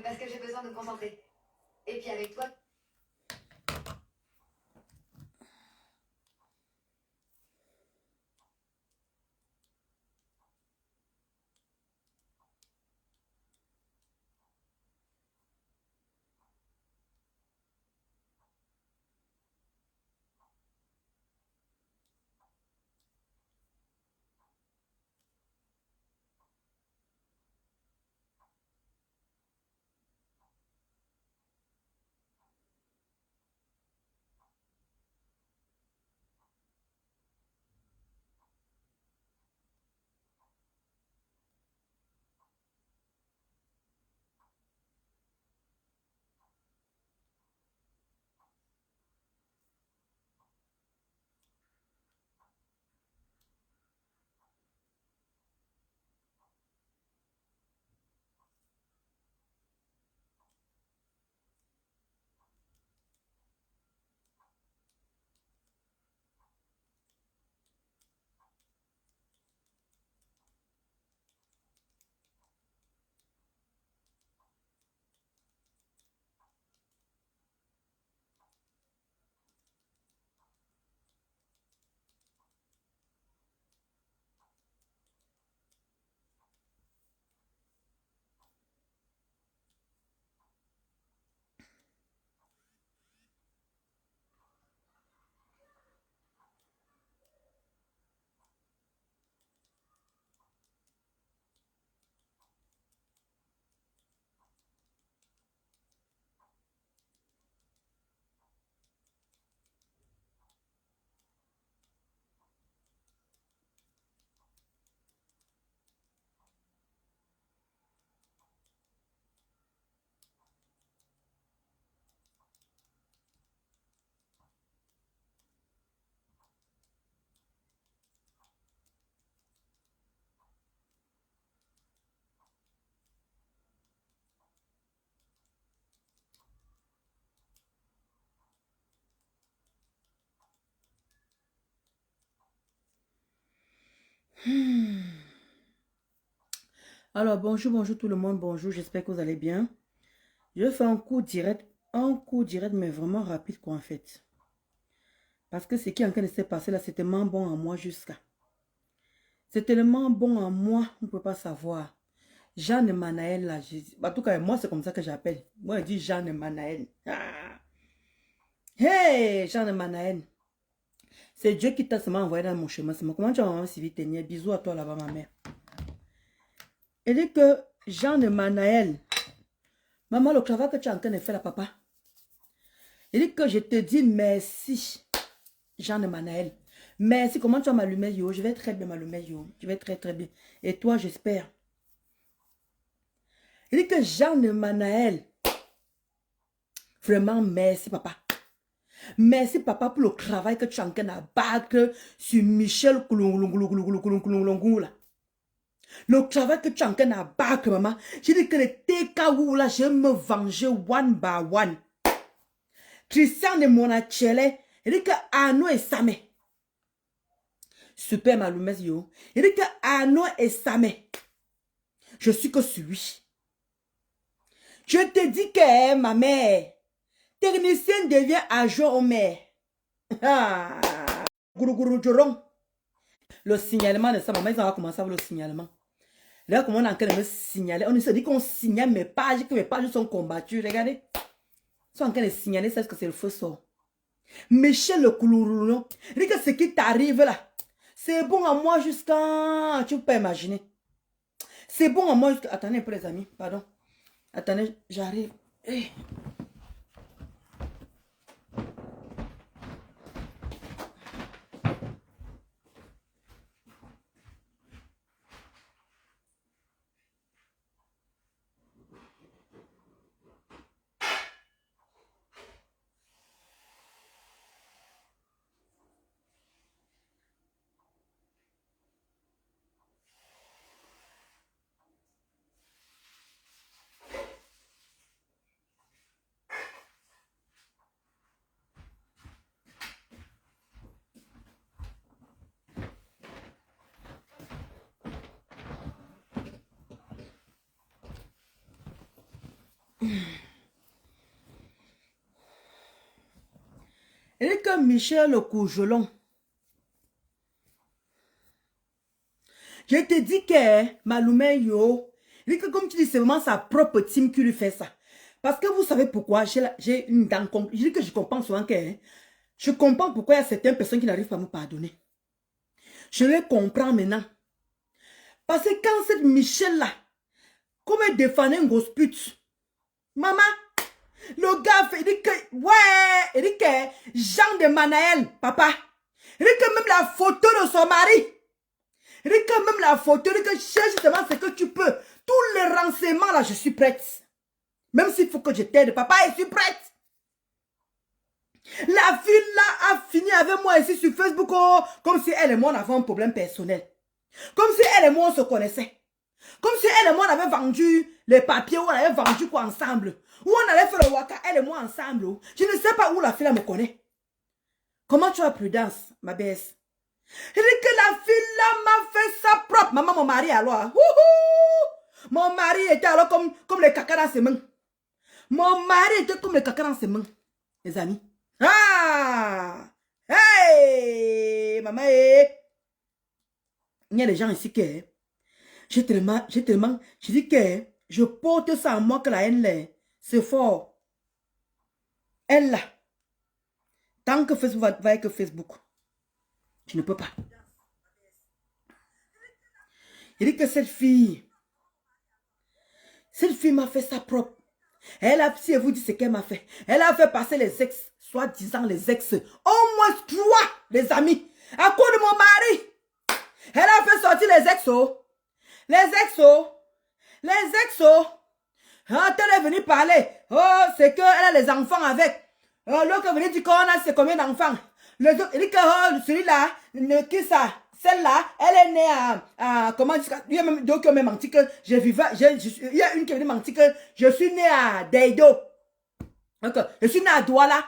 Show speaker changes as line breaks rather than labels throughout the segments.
Parce que j'ai besoin de me concentrer. Et puis avec toi,
Alors, bonjour, bonjour tout le monde, bonjour, j'espère que vous allez bien. Je vais faire un cours direct, mais vraiment rapide quoi en fait. Parce que ce qui est en train de se passer là, c'est tellement bon à moi jusqu'à. C'est tellement bon à moi, on ne peut pas savoir. Jeanne et Manaël là, en tout cas, moi c'est comme ça que j'appelle. Moi je dis Jeanne et Manaël. Ah. Hey, Jeanne et Manaël. C'est Dieu qui t'a seulement envoyé dans mon chemin. Comment tu as maman Sylvie Ténier? Bisous à toi là-bas, ma mère. Elle dit que Jeanne et Manaël, maman, le travail que tu es en train de faire là, papa. Il dit que je te dis merci, Jean de Manaël. Merci. Comment tu vas m'allumer, yo? Je vais très bien m'allumer, yo. Je vais très, très bien. Et toi, j'espère. Il dit que Jean de Manaël, vraiment merci, papa. Merci, papa, pour le travail que tu es en train d'abattre sur Michel Koulongou, là. Le travail que tu es en train d'abattre, maman. J'ai dit que les TKO, là, je vais me venger one by one. Christian de Monachele, il dit que Arnaud et Samé. Super Maloumes, yo. Il dit que Arnaud et Samé. Je suis que celui. Je te dis que ma mère, technicienne devient agent au maire. Ah. Le signalement de ça, maman, ils ont commencé avec le signalement. Là, comment on est en train de me signaler? On se dit qu'on signale mes pages, que mes pages sont combattues. Regardez. Ils sont en train de signaler, c'est ce que c'est le feu sort. Michel le Koulourounou. Il dit que ce qui t'arrive là, c'est bon à moi jusqu'à... Tu peux imaginer. C'est bon à moi jusqu'à... Attendez un peu les amis, pardon. Attendez, j'arrive. Hey. Elle dit que Michel Courgelon. Je te dis que Maloumé yo. Il dit que comme tu dis, c'est vraiment sa propre team qui lui fait ça. Parce que vous savez pourquoi j'ai une dent. Je dis que je comprends souvent que je comprends pourquoi il y a certaines personnes qui n'arrivent pas à me pardonner. Je les comprends maintenant. Parce que quand cette Michel-là, comme elle défendait une grosse pute, maman, le gars fait, il dit que, ouais, il dit que Jean de Manaël, papa, il dit que même la photo de son mari, il dit que même la photo, il dit que cherche justement ce que tu peux. Tous les renseignements là, je suis prête. Même s'il faut que je t'aide, papa, je suis prête. La fille là a fini avec moi ici sur Facebook, oh, comme si elle et moi on avait un problème personnel. Comme si elle et moi on se connaissait. Comme si elle et moi on avait vendu les papiers, ou on avait vendu quoi ensemble. Ou on allait faire le waka, elle et moi ensemble. Oh. Je ne sais pas où la fille là me connaît. Comment tu as prudence, ma baisse? Elle dit que la fille là m'a fait sa propre. Maman, mon mari alors. Mon mari était alors comme les caca dans ses mains. Mon mari était comme les caca dans ses mains. Les amis. Ah! Hey! Maman, hey! Il y a des gens ici qui... J'ai tellement... Je dis que je porte ça en moi que la haine, c'est fort. Elle là. Tant que Facebook va avec Facebook, je ne peux pas. Il dit que cette fille m'a fait sa propre. Elle a, si elle vous dit ce qu'elle m'a fait, elle a fait passer les ex, soi-disant les ex, au moins 3, les amis, à cause de mon mari. Elle a fait sortir les exos. Les exos. Les exos. Quand elle est venue parler, oh, c'est qu'elle a les enfants avec. L'autre est venu dire qu'on a c'est combien d'enfants. Il dit que oh, celui-là, qui ça? Celle-là, elle est née à comment dire, il y a même d'autres qui ont même menti que je vivais, il y a une qui a menti que je suis née à Deido. Donc, je suis née à Douala.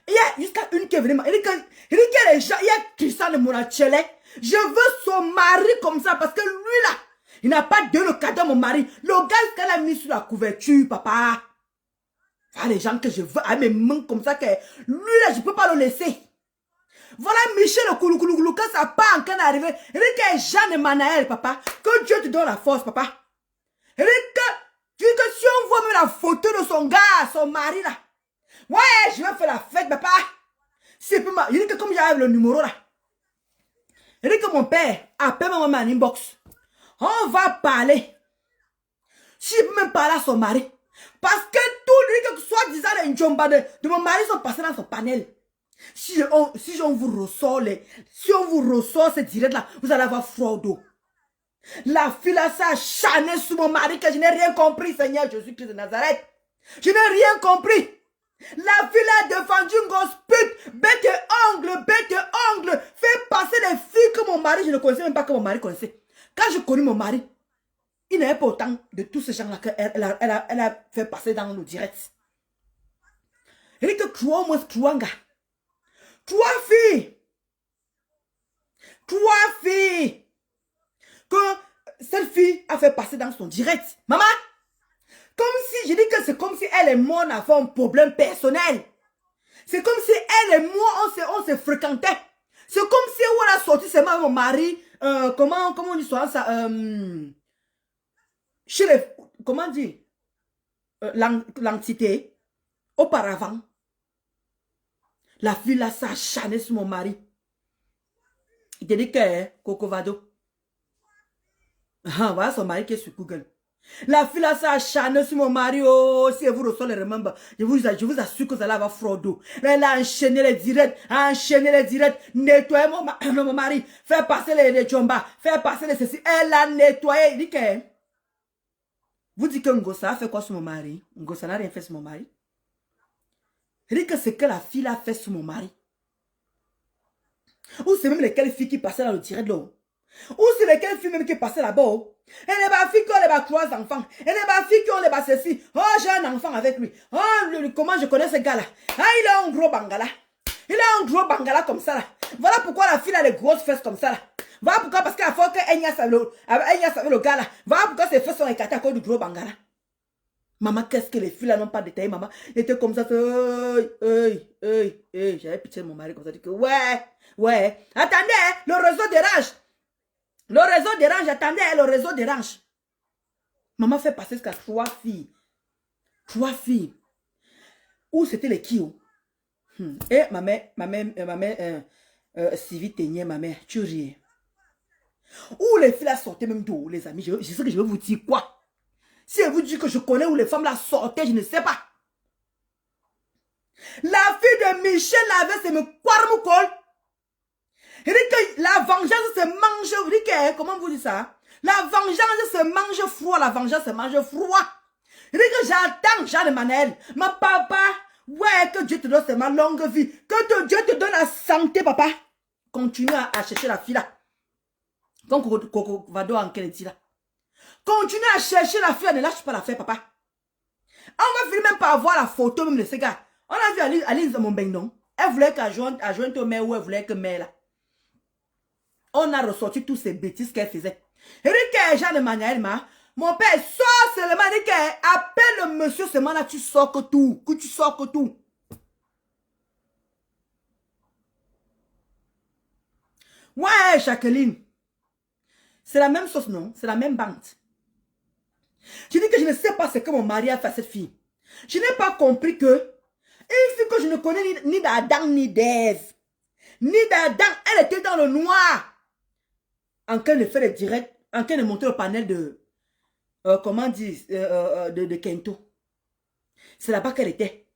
Il y a jusqu'à une qui est venue, il dit qu'il y a les gens, il y a Christian de Monachele. Je veux son mari comme ça parce que lui là, il n'a pas donné le cadeau à mon mari. Le gars qu'elle a mis sur la couverture, papa. Voilà les gens que je veux à mes mains comme ça que lui là, je ne peux pas le laisser. Voilà Michel le Kouloukoulou, quand ça part en train d'arriver. Il dit que Jean et Manaël, papa. Que Dieu te donne la force, papa. Il dit que si on voit même la photo de son gars, son mari là. Ouais, je vais faire la fête, papa. Il dit que comme j'avais le numéro là. Il dit que mon père appelle ma maman en inbox. On va parler. Si je peux même parler à son mari. Parce que tout le soi-disant les njomba de mon mari sont passés dans son panel. Si on vous ressort ce direct là, vous allez avoir froid d'eau. La fille là, ça a chané sur mon mari que je n'ai rien compris, Seigneur Jésus-Christ de Nazareth. Je n'ai rien compris. La fille a défendu une grosse pute, bête et ongle, fait passer les filles que mon mari, je ne connaissais même pas que mon mari connaissait. Quand je connais mon mari, il n'avait pas autant de tous ces gens-là qu'elle a fait passer dans le direct. Il dit que 3 mois, 3 gars. 3 filles. 3 filles. Que cette fille a fait passer dans son direct. Maman, comme si, je dis que c'est comme si elle et moi on avait un problème personnel. C'est comme si elle et moi on se fréquentait. C'est comme si on a sorti seulement mon mari. Comment on dit ça? Chez les, comment dire? L'entité. Auparavant. La fille là, ça a chané sur mon mari. Il te dit que Coco Vado. Ah, voilà son mari qui est sur Google. La fille là, ça a chané sur mon mari. Oh, si vous recevez les remember, je vous assure que vous allez avoir fraud d'eau. Elle a enchaîné les directs, nettoyé mon mari, faire passer les chombas, faire passer les ceci. Elle a nettoyé. Il dit que. Vous dites que Ngosa a fait quoi sur mon mari? Ngosa n'a rien fait sur mon mari. Il dit que c'est que la fille a fait sur mon mari. Ou c'est même lesquelles filles qui passaient dans le direct là. Ou c'est lesquelles filles même qui passaient là-bas. Et les filles qui ont les 3 enfants. Et les filles qui ont les ceci. Oh, j'ai un enfant avec lui. Oh, comment je connais ce gars-là? Ah, il a un gros bangala. Il a un gros bangala comme ça là. Voilà pourquoi la fille a les grosses fesses comme ça là. Voilà pourquoi, parce qu'à fois qu'elle y a le gars là. Voilà pourquoi ses fesses sont écartées à cause du gros bangala. Maman, qu'est-ce que les filles là n'ont pas détaillé, maman? Elle était comme ça, j'avais pitié de mon mari comme ça, dit que ouais. Attendez, le réseau dérange. Le réseau dérange, attendez, le réseau dérange. Maman fait passer jusqu'à 3 filles. 3 filles. Où c'était les Kio? Et ma mère, Sylvie Ténier, ma mère, tu riais. Où les filles là sortaient même d'où, les amis? Je sais que je vais vous dire quoi? Si elle vous dit que je connais où les femmes là sortaient, je ne sais pas. La fille de Michel avait ses quarmoukol. Il dit que la vengeance se mange. Il dit que, comment vous dites ça? La vengeance se mange froid. La vengeance se mange froid. Il dit que j'attends Jean Emmanuel. Ma papa, ouais, que Dieu te donne ma longue vie. Que Dieu te donne la santé, papa. Continue à chercher la fille là. Comme Coco Vado en Kennedy là. Continue à chercher la fille, ne lâche pas l'affaire, papa. On va finir même par avoir la photo même de ces gars. On a vu Aline Mombeng, non? Elle voulait qu'elle joigne au maire ou elle voulait que maire là. On a ressorti tous ces bêtises qu'elle faisait. Et dit que Jean de Manuel, mon père sort seulement, dit que appelle le monsieur seulement là, tu sors que tout. Que tu sors que tout. Ouais, Jacqueline. C'est la même chose, non? C'est la même bande. Je dis que je ne sais pas ce que mon mari a fait à cette fille. Je n'ai pas compris que une fille que je ne connais ni d'Adam ni d'Ève, ni d'Adam, elle était dans le noir. En train de faire les directs, en train de monter le panel de, comment dire, de Kento. C'est là-bas qu'elle était.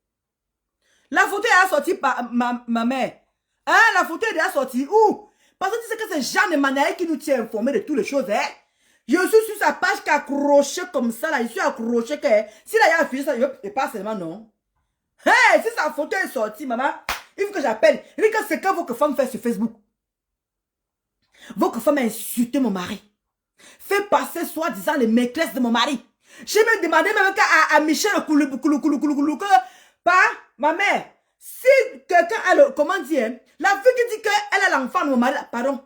La photo est sortie par ma mère. Hein, la photo est déjà sortie où? Parce que tu sais que c'est Jean Emmanuel qui nous tient informés de toutes les choses, hein. Je suis sur sa page qui est accrochée comme ça, là. Je suis accroché que si là, il y a affiché ça, je pas seulement, non. Hey, si sa photo est sortie, maman, il faut que j'appelle. Il dit que c'est quand votre femme fait sur Facebook. Votre femme a insulté mon mari. Fait passer soi-disant les maîtresses de mon mari. J'ai même demandé même à Michel que, pas, ma mère, si quelqu'un a le, comment dire, la fille qui dit qu'elle a l'enfant de mon mari, pardon,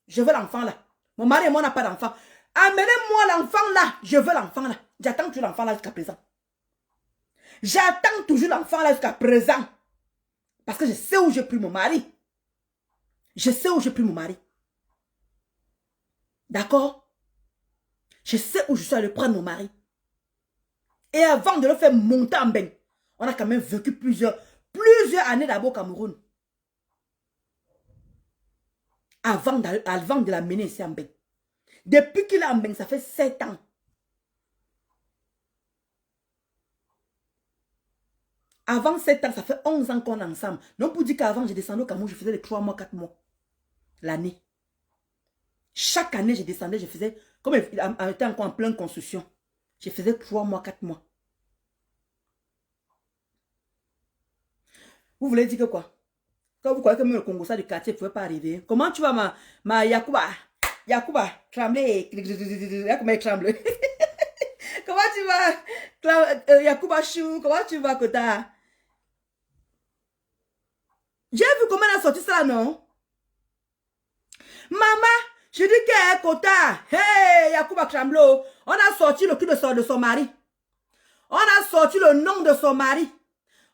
je veux l'enfant là. Mon mari et moi n'a pas d'enfant. Amenez-moi l'enfant là. Je veux l'enfant là. J'attends toujours l'enfant là jusqu'à présent. J'attends toujours l'enfant là jusqu'à présent. Parce que je sais où j'ai pris mon mari. Je sais où j'ai pris mon mari. D'accord? Je sais où je suis allé prendre mon mari. Et avant de le faire monter en bain, on a quand même vécu plusieurs années d'abord au Cameroun. Avant de la mener ici en bain. Depuis qu'il est en bain, ça fait 7 ans. Avant 7 ans, ça fait 11 ans qu'on est ensemble. Donc pour dire qu'avant, j'ai descendu au Cameroun, je faisais les 3 mois, 4 mois. L'année. Chaque année, je descendais, je faisais, comme elle était encore en pleine construction, je faisais 3 mois, 4 mois. Vous voulez dire que quoi? Quand vous croyez que même le Congo, ça du quartier ne pouvait pas arriver. Comment tu vas, ma Yakuba? Yakuba, tremblé. Comment elle tremble? Comment tu vas, Yakuba Chou? Comment tu vas, Kota? J'ai vu comment elle a sorti ça, non? Maman, je dis que Kota, hey, Yakuba Tremblo, on a sorti le cul de son mari. On a sorti le nom de son mari.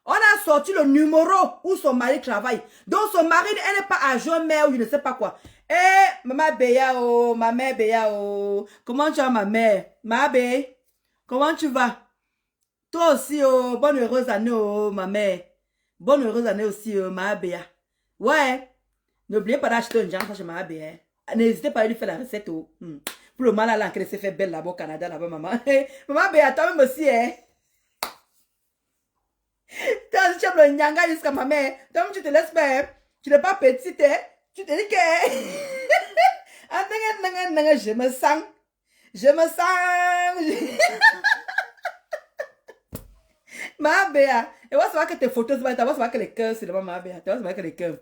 On a sorti le numéro où son mari travaille. Donc son mari, elle n'est pas adjoint maire ou je ne sais pas quoi. Eh, maman Béa, oh, ma mère Béa, oh. Comment tu vas, ma mère? Ma bé, comment tu vas? Toi aussi, oh, bonne heureuse année, oh, ma mère. Bonne heureuse année aussi, oh, ma Béa. Ouais, n'oubliez pas d'acheter un genre chez ma Béa. N'hésitez pas à lui faire la recette, oh. Pour le mal à l'encre, c'est fait belle là-bas au Canada, là-bas, maman. Maman Béa, toi-même aussi, hein. Tu as le nyanga jusqu'à ma mère. Toi, tu te laisses faire. Tu n'es pas petite. Hein? Tu te dis que. Je me sens. Je me sens. Ma Béa. Et on va savoir que tes photos, tu vas savoir que les cœurs, c'est devant ma Béa. Tu vas savoir que les cœurs.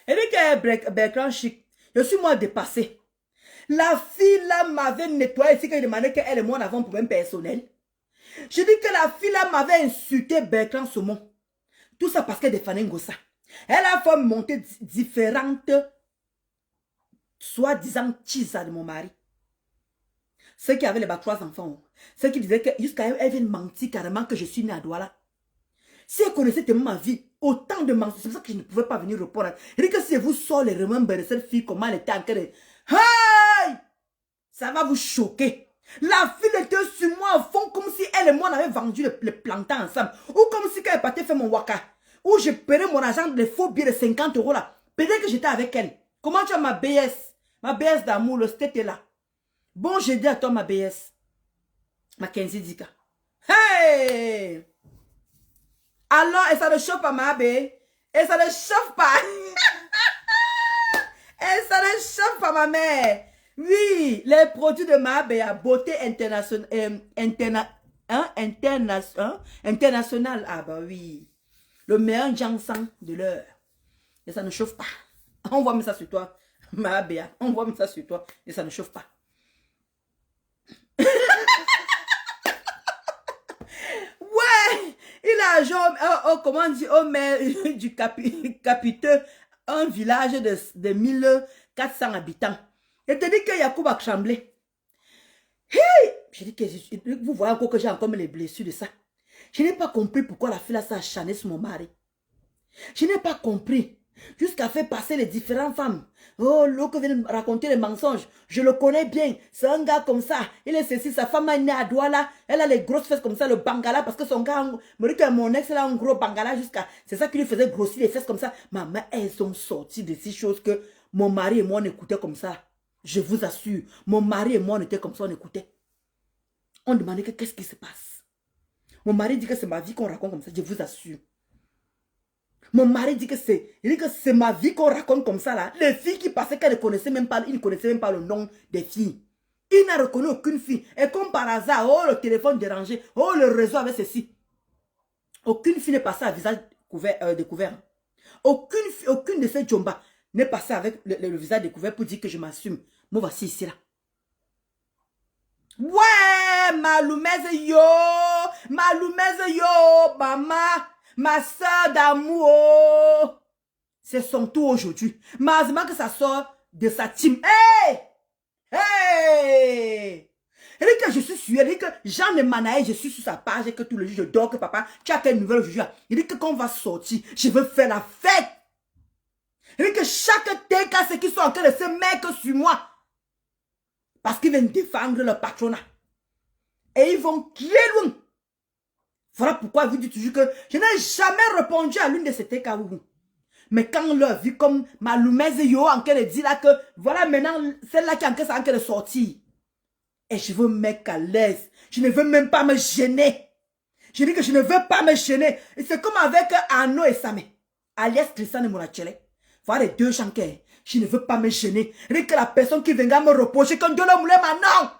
Et dit que Bertrand Chic, je suis moi dépassé. La fille là m'avait nettoyé ici, qu'elle demandait qu'elle et moi en avons un problème personnel. Je dis que la fille là m'avait insulté Bertrand Saumon. Tout ça parce qu'elle défendait Ngossa. Elle a fait monter différentes soi-disant tisa de mon mari. Ceux qui avaient les 3 enfants. Ceux qui disaient que jusqu'à elle vient mentir carrément que je suis née à Douala. Si elle connaissait tellement ma vie, autant de mensonges, c'est pour ça que je ne pouvais pas venir répondre. Et que si vous sort les remembres de cette fille, comment elle était en train de... Hey! Ça va vous choquer. La fille était sur moi au fond comme si elle et moi on avait vendu le plantain ensemble. Ou comme si elle partait faire mon waka. Ou je payais mon argent de faux billets de 50 € là. Peut-être que j'étais avec elle. Comment tu as ma BS? Ma BS d'amour, le state est là. Bon, j'ai dit à toi ma BS. Mackenzie Dika. Hey! Alors, et ça ne chauffe pas ma bé. Et ça ne chauffe pas. Et ça ne chauffe pas ma mère. Oui, les produits de ma bé à beauté internationale. International. Ah bah oui. Le meilleur Jansan de l'heure. Et ça ne chauffe pas. On voit ça sur toi. Ma bé. On voit ça sur toi. Et ça ne chauffe pas. Ouais, il a genre, comment on dit, au maire du capiteux, un village de 1400 habitants. Et te dit que Yacoub a tremblé. Hey! Je dis que vous voyez encore que j'ai encore les blessures de ça. Je n'ai pas compris pourquoi la fille là s'est acharnée sur mon mari. Je n'ai pas compris. Jusqu'à faire passer les différentes femmes. Oh, l'autre vient me raconter les mensonges. Je le connais bien. C'est un gars comme ça. Il est ceci. Sa femme est née à Douala. Elle a les grosses fesses comme ça, le bangala. Parce que son gars, me dit que mon ex, elle a un gros bangala jusqu'à. C'est ça qui lui faisait grossir les fesses comme ça. Maman, elles sont sorties de ces choses que mon mari et moi, on écoutait comme ça. Je vous assure. Mon mari et moi, on était comme ça, on écoutait. On demandait qu'est-ce qui se passe. Mon mari dit que c'est ma vie qu'on raconte comme ça. Je vous assure. Mon mari dit que c'est ma vie qu'on raconte comme ça là. Les filles qui passaient qu'elles ne connaissaient même pas, ils ne connaissaient même pas le nom des filles. Il n'a reconnu aucune fille. Et comme par hasard, oh le téléphone dérangé, oh le réseau avec ceci. Aucune fille n'est passée à visage découvert. Aucune de ces djomba n'est passée avec le visage découvert pour dire que je m'assume. Moi voici ici là. Ouais, Maloumèze yo, maman. Ma soeur d'amour, c'est son tour aujourd'hui. Malheureusement que ça sort de sa team. Hey! Hey! Elle dit que je suis sûre, elle dit que Jean de Manaï, je suis sur sa page et que tout le jour je dors, que papa, tu as quelle nouvelle aujourd'hui? Il dit que quand on va sortir, je veux faire la fête. Elle dit que chaque TK, c'est qu'ils sont en train de se mettre sur moi. Parce qu'ils viennent défendre le patronat. Et ils vont très loin. Voilà pourquoi vous dites toujours que je n'ai jamais répondu à l'une de ces TK. Mais quand on l'a vu comme Maloumèze yo en train de dire là que voilà maintenant celle-là qui est en train de sortir. Et je veux me mettre à l'aise. Je ne veux même pas me gêner. Je dis que je ne veux pas me gêner. Et c'est comme avec Arnaud et Samé. Alias Tristan et Monachele. Voilà les deux gens que je ne veux pas me gêner. Je dis que la personne qui viendra me reprocher comme Dieu le moulin maintenant.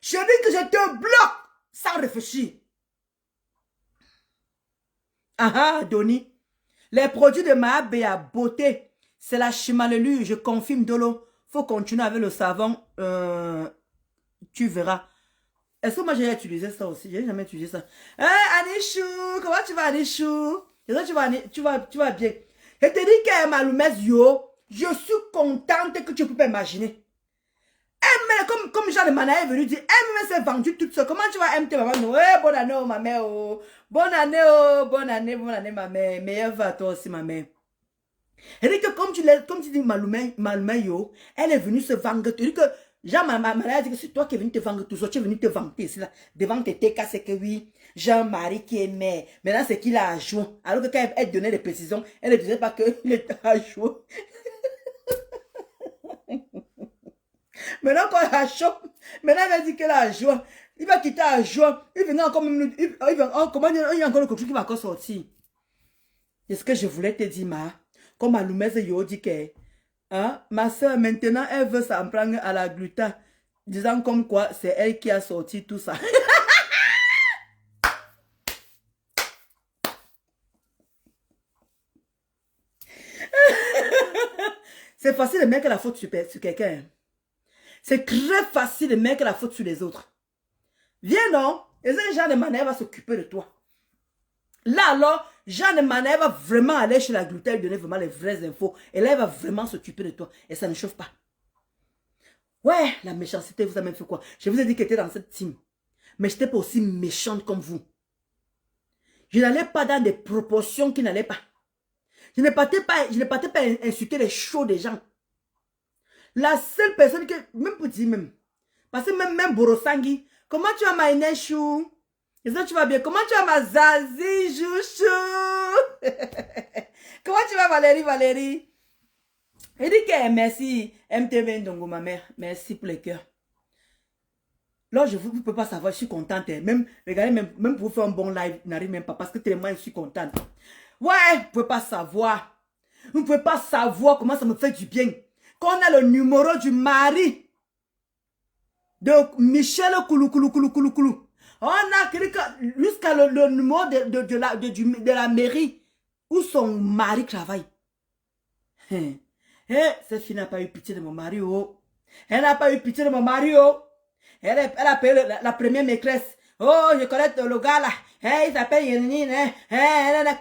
Je dis que je te bloque sans réfléchir. Ah, Doni. Les produits de ma à beauté, c'est la chimalelu, je confirme Dolo. Faut continuer avec le savon. Tu verras. Est-ce que moi j'ai utilisé ça aussi? J'ai jamais utilisé ça. Hein, Anichou, comment tu vas, Anichou? Tu vas bien. Je te dis que Maloumès yo, je suis contente que tu peux pas imaginer. Comme Jean de Manaï est venu dire, elle s'est vendue toute seule. Comment tu vas MT maman? Ouais, bonne année, oh, ma mère. Oh. Bonne année, ma mère. Meilleure va à toi aussi, ma mère. Elle dit que comme tu dis Maloumé, yo, elle est venue se vendre. Tu dis que Jean Manaï a dit que c'est toi qui es venu te vendre tout ça. Tu es venu te vanter ici, là. Devant tes TK, c'est que oui, Jean-Marie qui est mère. Maintenant, c'est qu'il a adjoint. Alors que quand elle donnait des précisions, elle ne disait pas qu'il était adjoint. Maintenant, quand elle a chaud, maintenant elle a dit qu'elle a joie. Il va quitter à joie. Il vient encore même. Il y a encore le cochon qui va encore sortir. C'est ce que je voulais te dire, ma. Comme Aloumèze yo dit que hein, ma soeur, maintenant, elle veut s'en prendre à la gluten. Disant comme quoi, c'est elle qui a sorti tout ça. C'est facile de mettre la faute sur quelqu'un. C'est très facile de mettre la faute sur les autres. Viens non, et ce genre de manière va s'occuper de toi. Là alors, Jean de Manet va vraiment aller chez la gluten et donner vraiment les vraies infos. Et là, elle va vraiment s'occuper de toi. Et ça ne chauffe pas. Ouais, la méchanceté vous a même fait quoi? Je vous ai dit qu'elle était dans cette team. Mais je n'étais pas aussi méchante comme vous. Je n'allais pas dans des proportions qui n'allaient pas. Je ne partais pas insulter les chauds des gens. La seule personne que, même pour dire même, parce que même Borosangi, comment tu vas ma Inechou? Est-ce que tu vas bien? Comment tu vas ma Zazie, Jouchou? Comment tu vas Valérie? Elle dit que merci, MTV Ndongo, ma mère. Merci pour les cœurs. Là, je ne peux pas savoir, je suis contente. Même, regardez, même pour faire un bon live, n'arrive même pas parce que tellement je suis contente. Ouais, vous ne pouvez pas savoir. Vous ne pouvez pas savoir comment ça me fait du bien. Quand on a le numéro du mari de Michel Koulou. On a jusqu'à le numéro de la mairie où son mari travaille. Cette fille n'a pas eu pitié de mon mari. Oh. Elle n'a pas eu pitié de mon mari. Oh. Elle a payé la première maîtresse. Oh, je connais le gars là. Il s'appelle Yenine.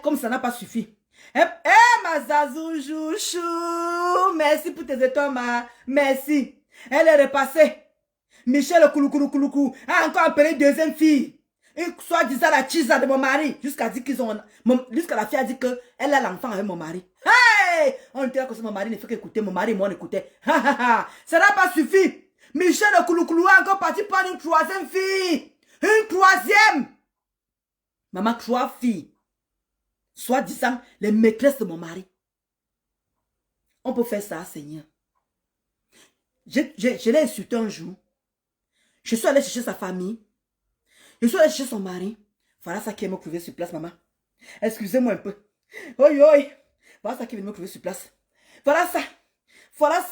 Comme ça n'a pas suffi. Ma Zazou Jouchou. Merci pour tes étoiles, merci. Elle est repassée. Michel Koulou a encore appelé deuxième fille. Et soit disant la chisa de mon mari. Jusqu'à la fille a dit qu'elle a l'enfant avec mon mari. Hey! On était là que mon mari ne fait qu'écouter. Mon mari et moi on écoutait. Ça n'a pas suffi. Michel Koulou a encore parti prendre une troisième fille. Une troisième. Maman, 3 filles. Soit disant les maîtresses de mon mari. On peut faire ça, Seigneur. Je l'ai insulté un jour. Je suis allé chercher sa famille. Je suis allé chercher son mari. Voilà ça qui est me trouver sur place, maman. Excusez-moi un peu. Oi. Voilà ça qui vient me trouver sur place. Voilà ça. Voilà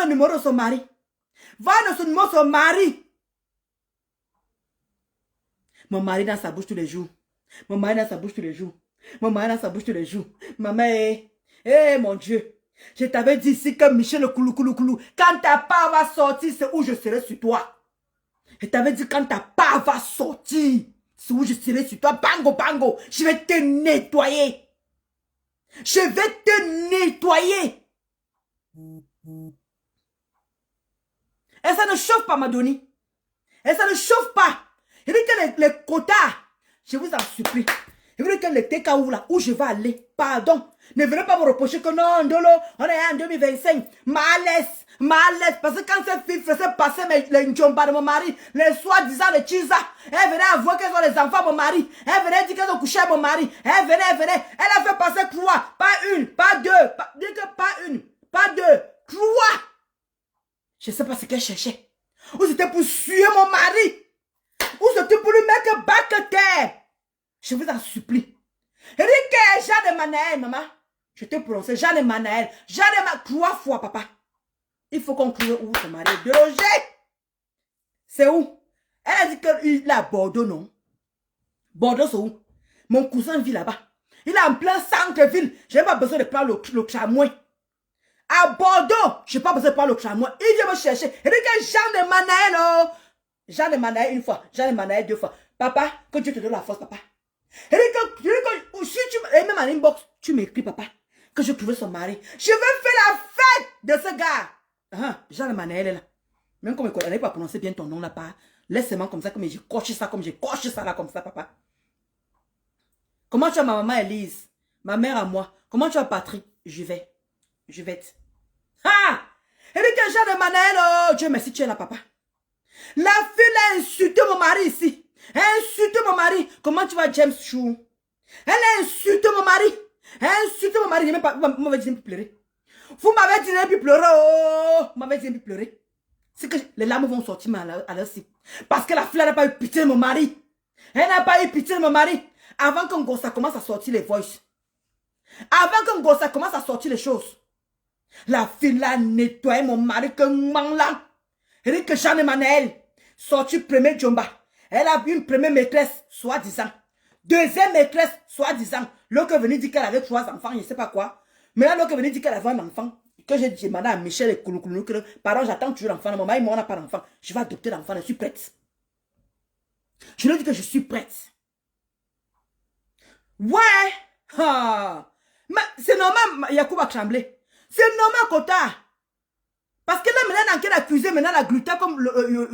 le numéro de son mari. Voilà le numéro de son mari. Mon mari dans sa bouche tous les jours. Maman, mon Dieu. Je t'avais dit ici que Michel Koulou. Quand ta part va sortir, c'est où je serai sur toi. Je t'avais dit quand ta part va sortir, c'est où je serai sur toi. Bango. Je vais te nettoyer. Et ça ne chauffe pas, Madoni. Et ça ne chauffe pas. Je dis que les quotas, je vous en supplie. Je veux dire que les TKO là, où je vais aller, pardon. Ne venez pas me reprocher que non, Ndolo, on est en 2025. Malaise. Parce que quand cette fille faisait passer les njomba de mon mari, les soi-disant les chisa, elle venait avouer qu'elles ont les enfants de mon mari. Elle venait dire qu'elles ont couché à mon mari. Elle venait. Elle a fait passer 3, pas une, pas deux. Dis que pas une, pas deux, 3. Je ne sais pas ce qu'elle cherchait. Ou c'était pour suer mon mari. Ou c'était pour lui mettre bac à terre. Je vous en supplie. Rick, Jeanne Manaël, maman. Je t'ai prononcé Jeanne Manaël. 3 fois, papa. Il faut qu'on trouve où son mari est délogé. C'est où? Elle a dit qu'il est à Bordeaux, non? Bordeaux, c'est où? Mon cousin vit là-bas. Il est en plein centre-ville. Je n'ai pas besoin de prendre le tramway. À Bordeaux, je n'ai pas besoin de prendre le tramway. Il vient me chercher. Rick, Jeanne Manaël, oh. Jeanne Manaël 1 fois. Jeanne Manaël 2 fois. Papa, que Dieu te donne la force, papa. Et même en inbox, tu m'écris, papa, que je trouvais son mari. Je veux faire la fête de ce gars. Jean Emmanuel est là. Même comme je n'arrive pas à prononcer bien ton nom là, pas. Laisse-moi comme ça, comme j'ai coché ça, là, comme ça, papa. Comment tu as ma maman Elise? Ma mère à moi. Comment tu as Patrick? Je vais. Et dit que Jean Emmanuel, oh, Dieu merci, tu es là, papa. La fille a insulté mon mari ici. Elle a insulté mon mari. Comment tu vas, James Chou? Elle a insulté mon mari. Je n'ai pas. Vous m'avez dit de pleurer. Vous m'avez dit de pleurer. Oh, vous m'avez dit de pleurer. C'est que les larmes vont sortir à leur cible. Parce que la fille n'a pas eu pitié de mon mari. Elle n'a pas eu pitié de mon mari. Avant qu'un gosse commence à sortir les voices. Avant qu'un gosse commence à sortir les choses. La fille a nettoyé mon mari comme un là. Elle dit que Jeanne Emmanuel sorti premier Djomba. Elle a eu une première maîtresse, soi-disant. Deuxième maîtresse, soi-disant. L'autre est venu dire qu'elle avait 3 enfants, je ne sais pas quoi. Mais là, l'autre est venu dire qu'elle avait un enfant. Que j'ai demandé à Michel et Koulou. Pardon, j'attends toujours l'enfant. Mon mari, moi, on n'a pas d'enfant. Je vais adopter l'enfant, je suis prête. Je lui ai dit que je suis prête. Ouais. Mais c'est normal, Yacoub a tremblé. C'est normal, Kota. Parce que là, maintenant, elle a qu'elle accusé maintenant la gluten, comme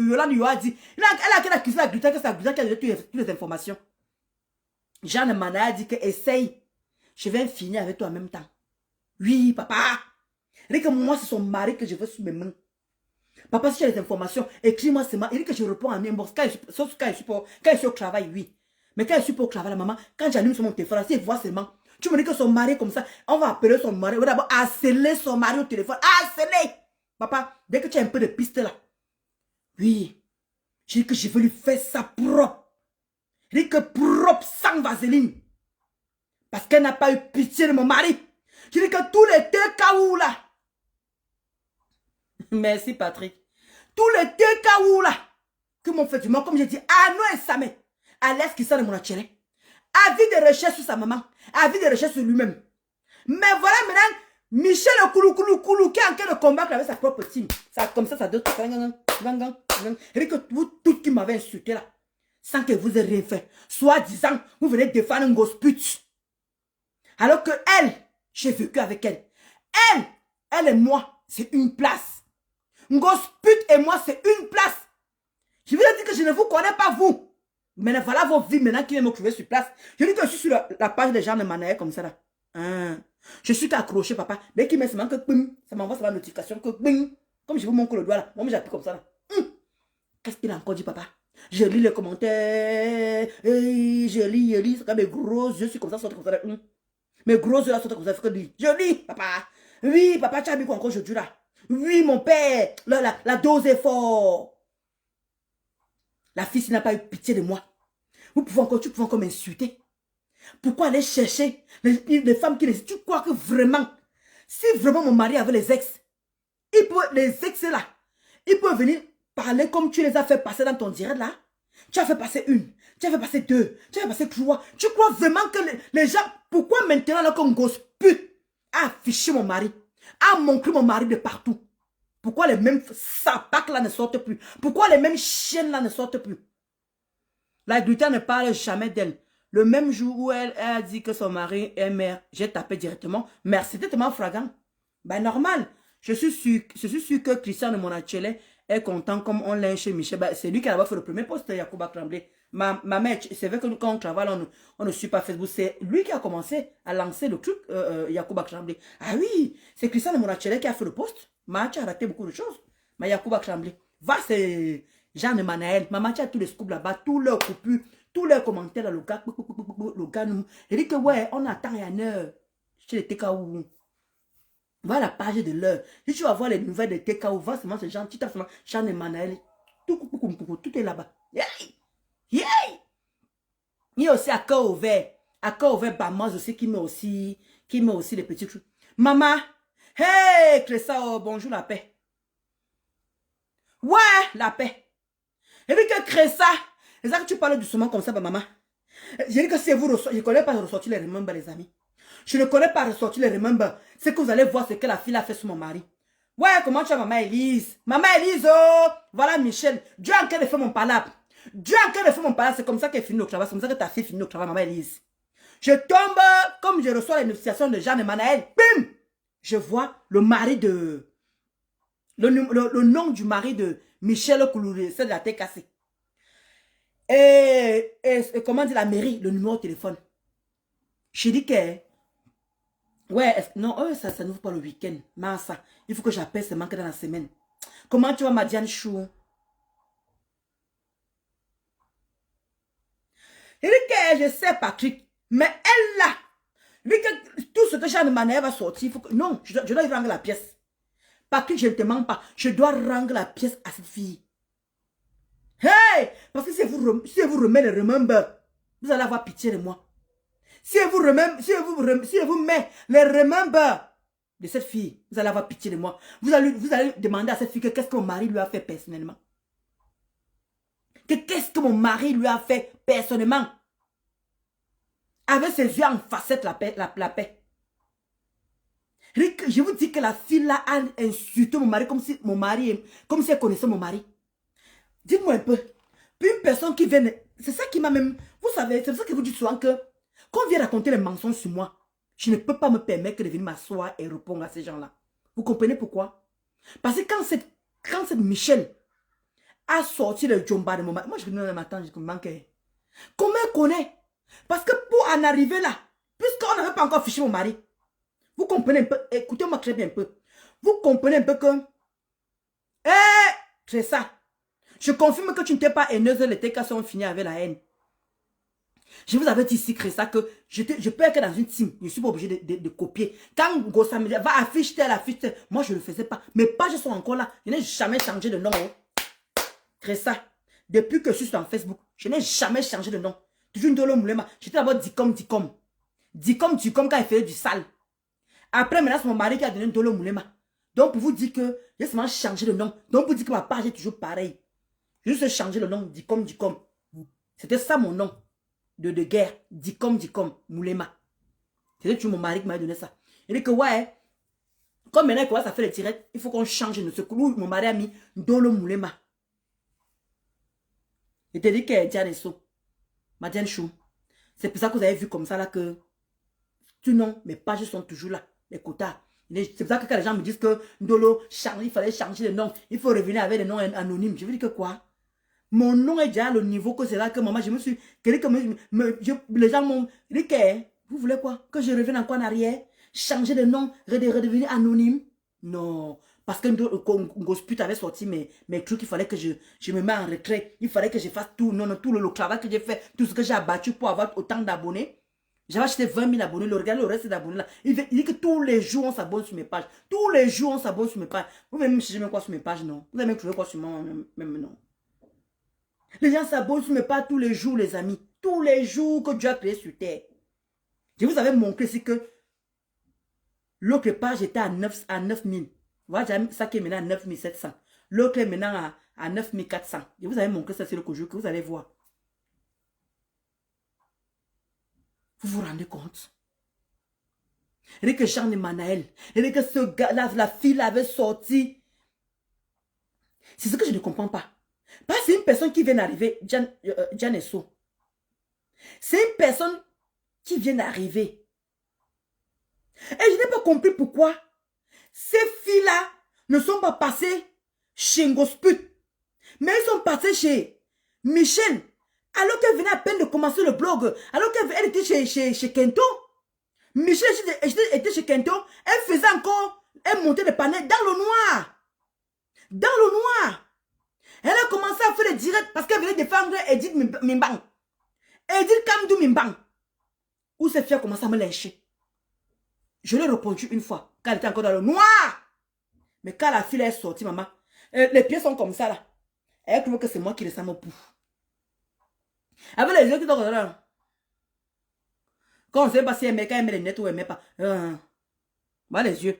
Yolande Yo a dit. Elle a qu'elle accusé la gluten, que c'est la gluten qui a donné toutes les informations. Jeanne Mana a dit que essaye. Je vais finir avec toi en même temps. Oui, papa. Elle dit que moi, c'est son mari que je veux sous mes mains. Papa, si tu as les informations, écris-moi seulement. Il dit que je réponds en inbox. Sauf quand je suis au travail, oui. Mais quand je suis pas au travail, la maman, quand j'allume sur mon téléphone, si elle voit seulement, tu me dis que son mari est comme ça, on va appeler son mari. On va d'abord harceler son mari au téléphone. Harceler! Papa, dès que tu as un peu de piste là, oui, je dis que je veux lui faire ça propre. Je dis que propre sans vaseline. Parce qu'elle n'a pas eu pitié de mon mari. Je dis que tous les TKO là. Merci Patrick. Tous les TKO là. Que m'ont fait du mal, comme j'ai dit, Arnaud et Samé. À l'aise qui sort de mon atelier. Avis de recherche sur sa maman. Avis de recherche sur lui-même. Mais voilà maintenant. Michel Koulou qui est en train de combattre avec sa propre team. Ça, comme ça donne. Et que vous toutes qui m'avez insulté là, sans que vous ayez rien fait, soi-disant, vous venez défendre un gosse pute. Alors que elle, j'ai vécu avec elle. Elle et moi, c'est une place. Un gosse pute et moi, c'est une place. Je vous ai dit que je ne vous connais pas vous. Mais voilà vos vies maintenant qui viennent me trouver sur place. Je dis que je suis sur la page des gens de Manaël comme ça là. Je suis accroché, papa. Dès qu'il met seulement que bing, ça m'envoie sa notification que bing. Comme je vous montre le doigt là. Moi, j'appuie comme ça là. Qu'est-ce qu'il a encore dit, papa? Je lis les commentaires. Je lis. C'est comme mes gros yeux, je suis comme ça, sortent comme ça là. Mes gros yeux là sortent comme ça. Je lis, papa. Oui, papa, tu as mis quoi encore aujourd'hui là? Oui, mon père. La dose est forte. La fille, s'il n'a pas eu pitié de moi. Tu pouvais encore m'insulter. Pourquoi aller chercher les femmes qui les... Tu crois que vraiment, si vraiment mon mari avait les ex, les ex là, ils peuvent venir parler comme tu les as fait passer dans ton direct là. Tu as fait passer une, tu as fait passer deux, tu as fait passer trois. Tu crois vraiment que les gens... Pourquoi maintenant là comme gosse pute a affiché mon mari, a montré mon mari de partout? Pourquoi les mêmes sapacs là ne sortent plus? Pourquoi les mêmes chiennes là ne sortent plus? La gluten ne parle jamais d'elle. Le même jour où elle a dit que son mari est mère, j'ai tapé directement. Merci, c'était tellement flagrant. Ben normal. Je suis sûr que Christian de mon atelier est content comme on l'a chez Michel. Ben, c'est lui qui a fait le premier post de Yacouba Tremblay. Ma mère, c'est vrai que quand on travaille, on ne suit pas Facebook. C'est lui qui a commencé à lancer le truc Yacouba Tremblay. Ah oui, c'est Christian de mon atelier qui a fait le post. Maman, tu as raté beaucoup de choses. Mais Yacouba Tremblay. Va, c'est Jeanne Manaël. Maman, tu as tous les scoops là-bas, tous leurs coupures. Tous les commentaires, le gars nous. Il dit que ouais, on attend une heure chez les TKO. Va à la page de l'heure. Si tu vas voir les nouvelles de TKO, va seulement ce genre, tu tapes seulement Jeanne Emmanuel. Tout est là-bas. Il y a aussi à cœur ouvert. À cœur ouvert, Bamos aussi qui met aussi les petits trucs. Maman, hey, Clessa, oh, bonjour la paix. Ouais, la paix. Et puis que Clessa. C'est ça que tu parles doucement comme ça, maman. Je dis que si vous ressortez, je ne connais pas ressortir les remembers, les amis. Je ne connais pas ressortir les remembers. C'est que vous allez voir ce que la fille a fait sur mon mari. Ouais, comment tu as maman Elise? Maman Elise, oh! Voilà Michel. Dieu en train de faire mon palabre. Dieu en train de faire mon palabre. C'est comme ça qu'elle finit au travail. C'est comme ça que ta fille finit au travail, maman Elise. Je tombe, comme je reçois les notifications de Jeanne et Manaël. Bim! Je vois le mari de... Le nom du mari de Michel Koulouré. C'est de la tête cassée. Et comment dit la mairie, le numéro de téléphone. Je dis que, ouais, non, ça n'ouvre pas le week-end. Mais ça, il faut que j'appelle seulement que dans la semaine. Comment tu vas, Madiane Chou? Je dis que je sais, Patrick, mais elle là, lui que tout ce que Jeanne Manet va sortir, il faut que, non, je dois lui rendre la pièce. Patrick, je ne te mens pas, je dois rendre la pièce à cette fille. Hey! Parce que si vous remet les remembers, vous allez avoir pitié de moi. Si vous met les remembers de cette fille, vous allez avoir pitié de moi. Vous allez demander à cette fille qu'est-ce que mon mari lui a fait personnellement. Qu'est-ce que mon mari lui a fait personnellement. Avec ses yeux en facette, la paix. Je vous dis que la fille là a insulté mon mari comme si elle connaissait mon mari. Dites-moi un peu. Puis une personne qui vient... C'est ça qui m'a même... Vous savez, c'est pour ça que vous dites souvent que... Quand on vient raconter les mensonges sur moi, je ne peux pas me permettre de venir m'asseoir et répondre à ces gens-là. Vous comprenez pourquoi? Parce que quand cette Michel a sorti le jomba de mon mari, moi je dis non, mais attends, je manque. Comment elle connaît? Parce que pour en arriver là, puisqu'on n'avait pas encore fiché mon mari, vous comprenez un peu, écoutez-moi très bien un peu. Vous comprenez un peu que, c'est ça. Je confirme que tu n'étais pas haineuse, les TK sont finis avec la haine. Je vous avais dit ici, Cressa, que je peux être dans une team. Je ne suis pas obligé de copier. Quand Gossa me dit, va afficher tel, affiche tel. Moi, je ne le faisais pas. Mes pages sont encore là. Je n'ai jamais changé de nom. Cressa, depuis que je suis sur Facebook, je n'ai jamais changé de nom. Toujours une Dolo Moulema. J'étais d'abord Dicom. Dicom quand il faisait du sale. Après, maintenant, c'est mon mari qui a donné une Dolo Moulema. Donc, pour vous dire que j'ai seulement changé de nom. Donc, pour vous dire que ma page est toujours pareille. J'ai juste changé le nom. Dicom. C'était ça mon nom. De guerre, Dicom, Moulema. C'est toujours mon mari qui m'a donné ça. Il dit que ouais, comme maintenant il commence à faire les tirettes, il faut qu'on change de ce coup. Mon mari a mis Dolo Moulema. Il te dit que Diane So, Madiane Chou. C'est pour ça que vous avez vu comme ça là que tu non, mes pages sont toujours là, les quotas. C'est pour ça que quand les gens me disent que Dolo, il fallait changer de nom, il faut revenir avec des noms anonymes. Je veux dire que quoi? Mon nom est déjà à le niveau que c'est là que maman, je me suis... les gens m'ont dit que... Vous voulez quoi? Que je revienne encore en arrière? Changer de nom? Redevenir anonyme? Non. Parce que Ngosput avait sorti mes trucs. Il fallait que je me mette en retrait. Il fallait que je fasse tout. Non, tout le travail que j'ai fait. Tout ce que j'ai abattu pour avoir autant d'abonnés. J'avais acheté 20 000 abonnés. Regardez le reste d'abonnés là. Il dit que tous les jours, on s'abonne sur mes pages. Tous les jours, on s'abonne sur mes pages. Vous avez même chercher quoi sur mes pages? Non. Vous avez même trouvé quoi sur moi? Même non. Les gens s'abonnent sur mes pages tous les jours, les amis. Tous les jours que Dieu a créé sur terre. Je vous avais montré ici que l'autre page était à 9 000. Voilà, ça qui est maintenant à 9 700. L'autre est maintenant à 9 400. Je vous avais montré ça sur le jour que vous allez voir. Vous vous rendez compte? Et que Jean et Manaël, et que ce gars-là, la fille avait sorti. C'est ce que je ne comprends pas. Parce que c'est une personne qui vient d'arriver, Janesso. C'est une personne qui vient d'arriver. Et je n'ai pas compris pourquoi ces filles-là ne sont pas passées chez Ngosput. Mais elles sont passées chez Michel. Alors qu'elle venait à peine de commencer le blog. Alors qu'elle était chez Kento. Michel était chez Kento. Elle faisait encore, elle montait des panels dans le noir. Dans le noir. Elle a commencé à faire des directs parce qu'elle venait défendre Edith Mimbang. Edith Kamdou Mimbang. Où cette fille a commencé à me lyncher. Je l'ai répondu une fois, quand elle était encore dans le noir. Mais quand la fille est sortie, maman, les pieds sont comme ça là. Elle trouve que c'est moi qui les sens au bout. Avec les yeux qui sont comme ça. Quand on ne sait pas si elle met, quand elle met les lunettes ou elle met pas. Voilà les yeux.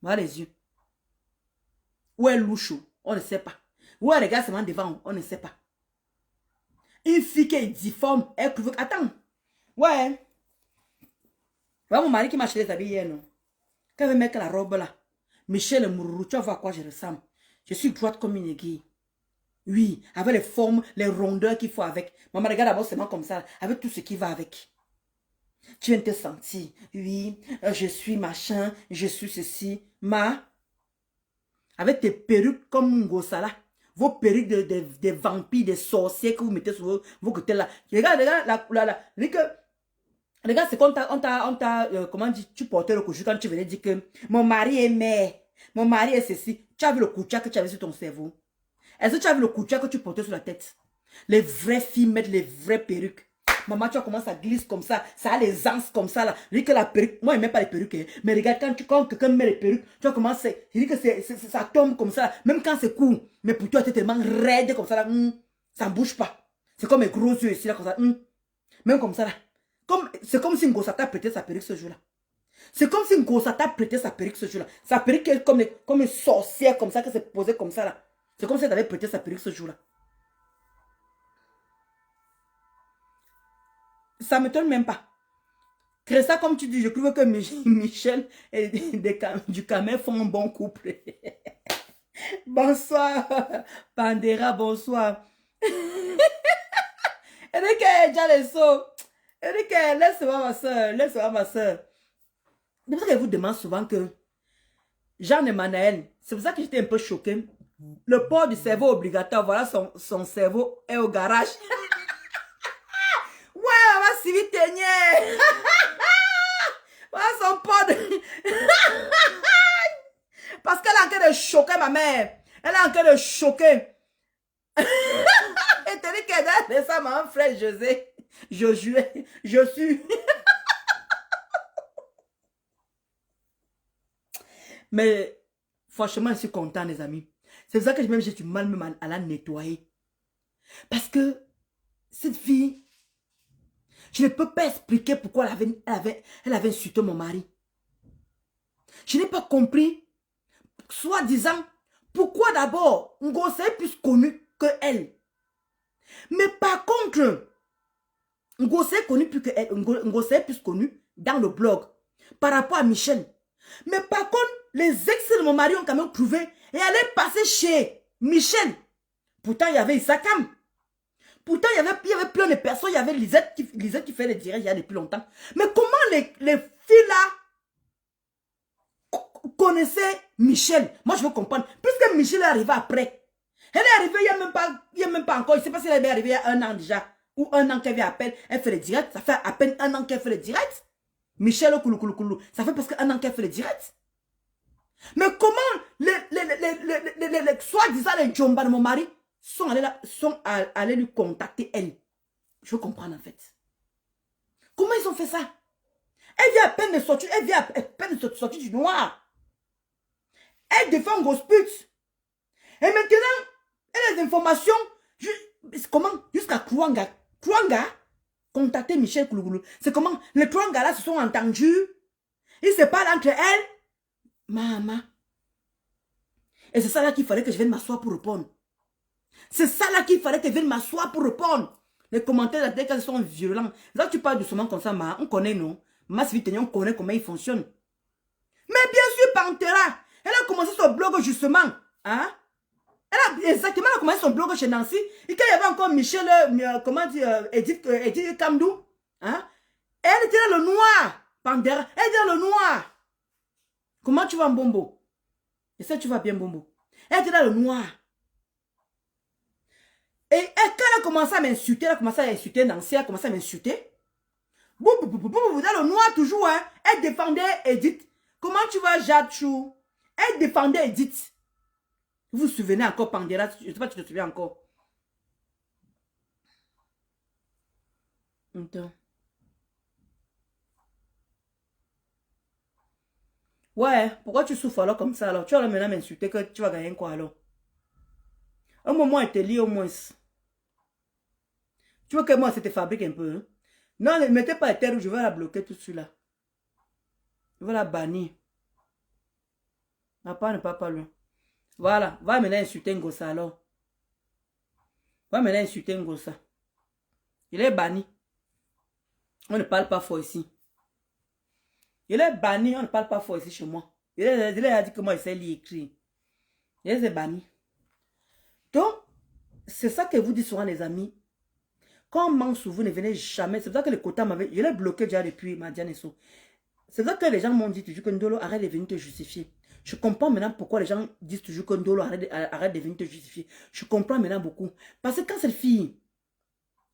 Voilà les yeux. Où elle louche, on ne sait pas. Où elle regarde seulement devant, on ne sait pas. Une fille qui est difforme, elle trouve que... Attends. Ouais. Voilà mon mari qui m'a acheté les habits hier, non. Quand elle veut mettre la robe là, Michel Mourou, tu vas voir à quoi je ressemble. Je suis droite comme une aiguille. Oui, avec les formes, les rondeurs qu'il faut avec. Maman, regarde d'abord seulement comme ça, avec tout ce qui va avec. Tu viens de te sentir. Oui, je suis machin, je suis ceci. Avec tes perruques comme Ngossala. Vos perruques des vampires, des sorciers que vous mettez sur vos côtés là. Regarde, regarde, c'est comme comment dire, tu portais le couchou quand tu venais dire que mon mari est mère, mon mari est ceci. Tu as vu le coucha que tu avais sur ton cerveau? Est-ce que tu as vu le coucha que tu portais sur la tête? Les vraies filles mettent les vraies perruques. Maman, tu vois comment ça glisse comme ça, ça a les anses comme ça là. Je dis que la perruque, moi je n'aime pas les perruques, hein. Mais regarde, quand quelqu'un met les perruques, tu vois comment c'est. Je dis que ça tombe comme ça, même quand c'est court. Mais pour toi, tu es tellement raide comme ça là, ça ne bouge pas. C'est comme mes gros yeux ici là, comme ça, même comme ça là. C'est comme si Ngossa t'a prêté sa perruque ce jour-là. C'est comme si Ngossa t'a prêté sa perruque ce jour-là. Sa perruque est comme une sorcière comme ça, que c'est posée comme ça là. C'est comme si elle avait prêté sa perruque ce jour-là. Ça ne m'étonne même pas. Cressa, comme tu dis, je trouve que Michel et du Camer font un bon couple. Bonsoir, Pandera, bonsoir. Elle dit qu'elle est déjà les sauts. Elle dit qu'elle laisse voir ma soeur, laisse voir ma soeur. C'est pour ça qu'elle vous demande souvent que Jean Emmanuel, c'est pour ça que j'étais un peu choqué. Le port du cerveau obligatoire, voilà son cerveau est au garage. Ouais, on va si vite tenir. Voilà son port de... Parce qu'elle est en train de choquer ma mère. Elle est en train de choquer. Et t'as dit qu'elle a fait ça, mon frère José. Je suis. Mais franchement, je suis content, les amis. C'est pour ça que même j'ai du mal même à la nettoyer. Parce que cette fille, je ne peux pas expliquer pourquoi elle avait insulté mon mari. Je n'ai pas compris, soi-disant, pourquoi d'abord Ngozi est plus connu que elle. Mais par contre, Ngozi est connu plus que elle. Ngozi est plus connu dans le blog par rapport à Michel. Mais par contre, les ex de mon mari ont quand même trouvé et allaient passer chez Michel. Pourtant, il y avait Isakam. Pourtant, il y avait plein de personnes. Il y avait Lisette qui fait les directs il y a depuis longtemps. Mais comment les filles-là connaissaient Michel? Moi, je veux comprendre. Puisque Michel est arrivé après. Elle est arrivée il n'y a même pas encore. Je ne sais pas si elle est arrivée il y a 1 an déjà. Ou 1 an qu'elle vient à peine. Elle fait les directs. Ça fait à peine 1 an qu'elle fait les directs. Michel Koulou. Ça fait presque 1 an qu'elle fait les directs. Mais comment les soi-disant les Djomba de mon mari sont allés lui contacter elle? Je veux comprendre en fait. Comment ils ont fait ça? Elle vient à peine de sortir, du noir. Elle défend Gosput. Et maintenant, elle a des informations. Comment? Jusqu'à Kouanga. Kouanga contacter Michel Koulougoulou. C'est comment? Les Kouanga là se sont entendus. Ils se parlent entre elles. Maman. Et c'est ça là qu'il fallait que je vienne m'asseoir pour répondre. C'est ça là qu'il fallait que je vienne m'asseoir pour répondre. Les commentaires dès qu'elles sont violents. Là tu parles doucement comme ça, ma, on connaît non. Ma Svitenia, on connaît comment il fonctionne. Mais bien sûr, Pantera, elle a commencé son blog justement. Hein? Elle a commencé son blog chez Nancy. Et quand il y avait encore Michel, comment dire, Edith Kamdou. Hein? Elle était dans le noir. Pantera, elle était dans le noir. Comment tu vas, Mbombo? Et ça, tu vas bien, Mbombo? Elle était dans le noir. Et quand elle a commencé à m'insulter, elle a commencé à insulter Nancy, elle a commencé à m'insulter. Dans le noir toujours, hein. Elle défendait Edith. Comment tu vas, Jachou? Elle défendait Edith. Vous vous souvenez encore, Pandera? Je ne sais pas si tu te souviens encore. Attends. Ouais, pourquoi tu souffres alors comme ça alors? Tu vas maintenant m'insulter que tu vas gagner quoi alors? Un moment, elle te lit au moins. Tu veux que moi, ça te fabrique un peu, hein? Non, ne mettez pas la terre où je vais la bloquer tout de suite là. Je vais la bannir. Ma part ne part pas loin. Voilà, va maintenant insulter Ngosa alors. Va maintenant insulter Ngosa. Il est banni. On ne parle pas fort ici. Il est banni, on ne parle pas fort ici chez moi. Il a dit que moi, il sait lire écrire. Il est banni. Donc, c'est ça que vous dites souvent les amis. Quand on ment sur vous, ne venez jamais. C'est pour ça que le quota m'avait... Je l'ai bloqué déjà depuis Madiane et so. C'est pour ça que les gens m'ont dit toujours que Ndolo arrête de venir te justifier. Je comprends maintenant pourquoi les gens disent toujours que Ndolo arrête de venir te justifier. Je comprends maintenant beaucoup. Parce que quand cette fille...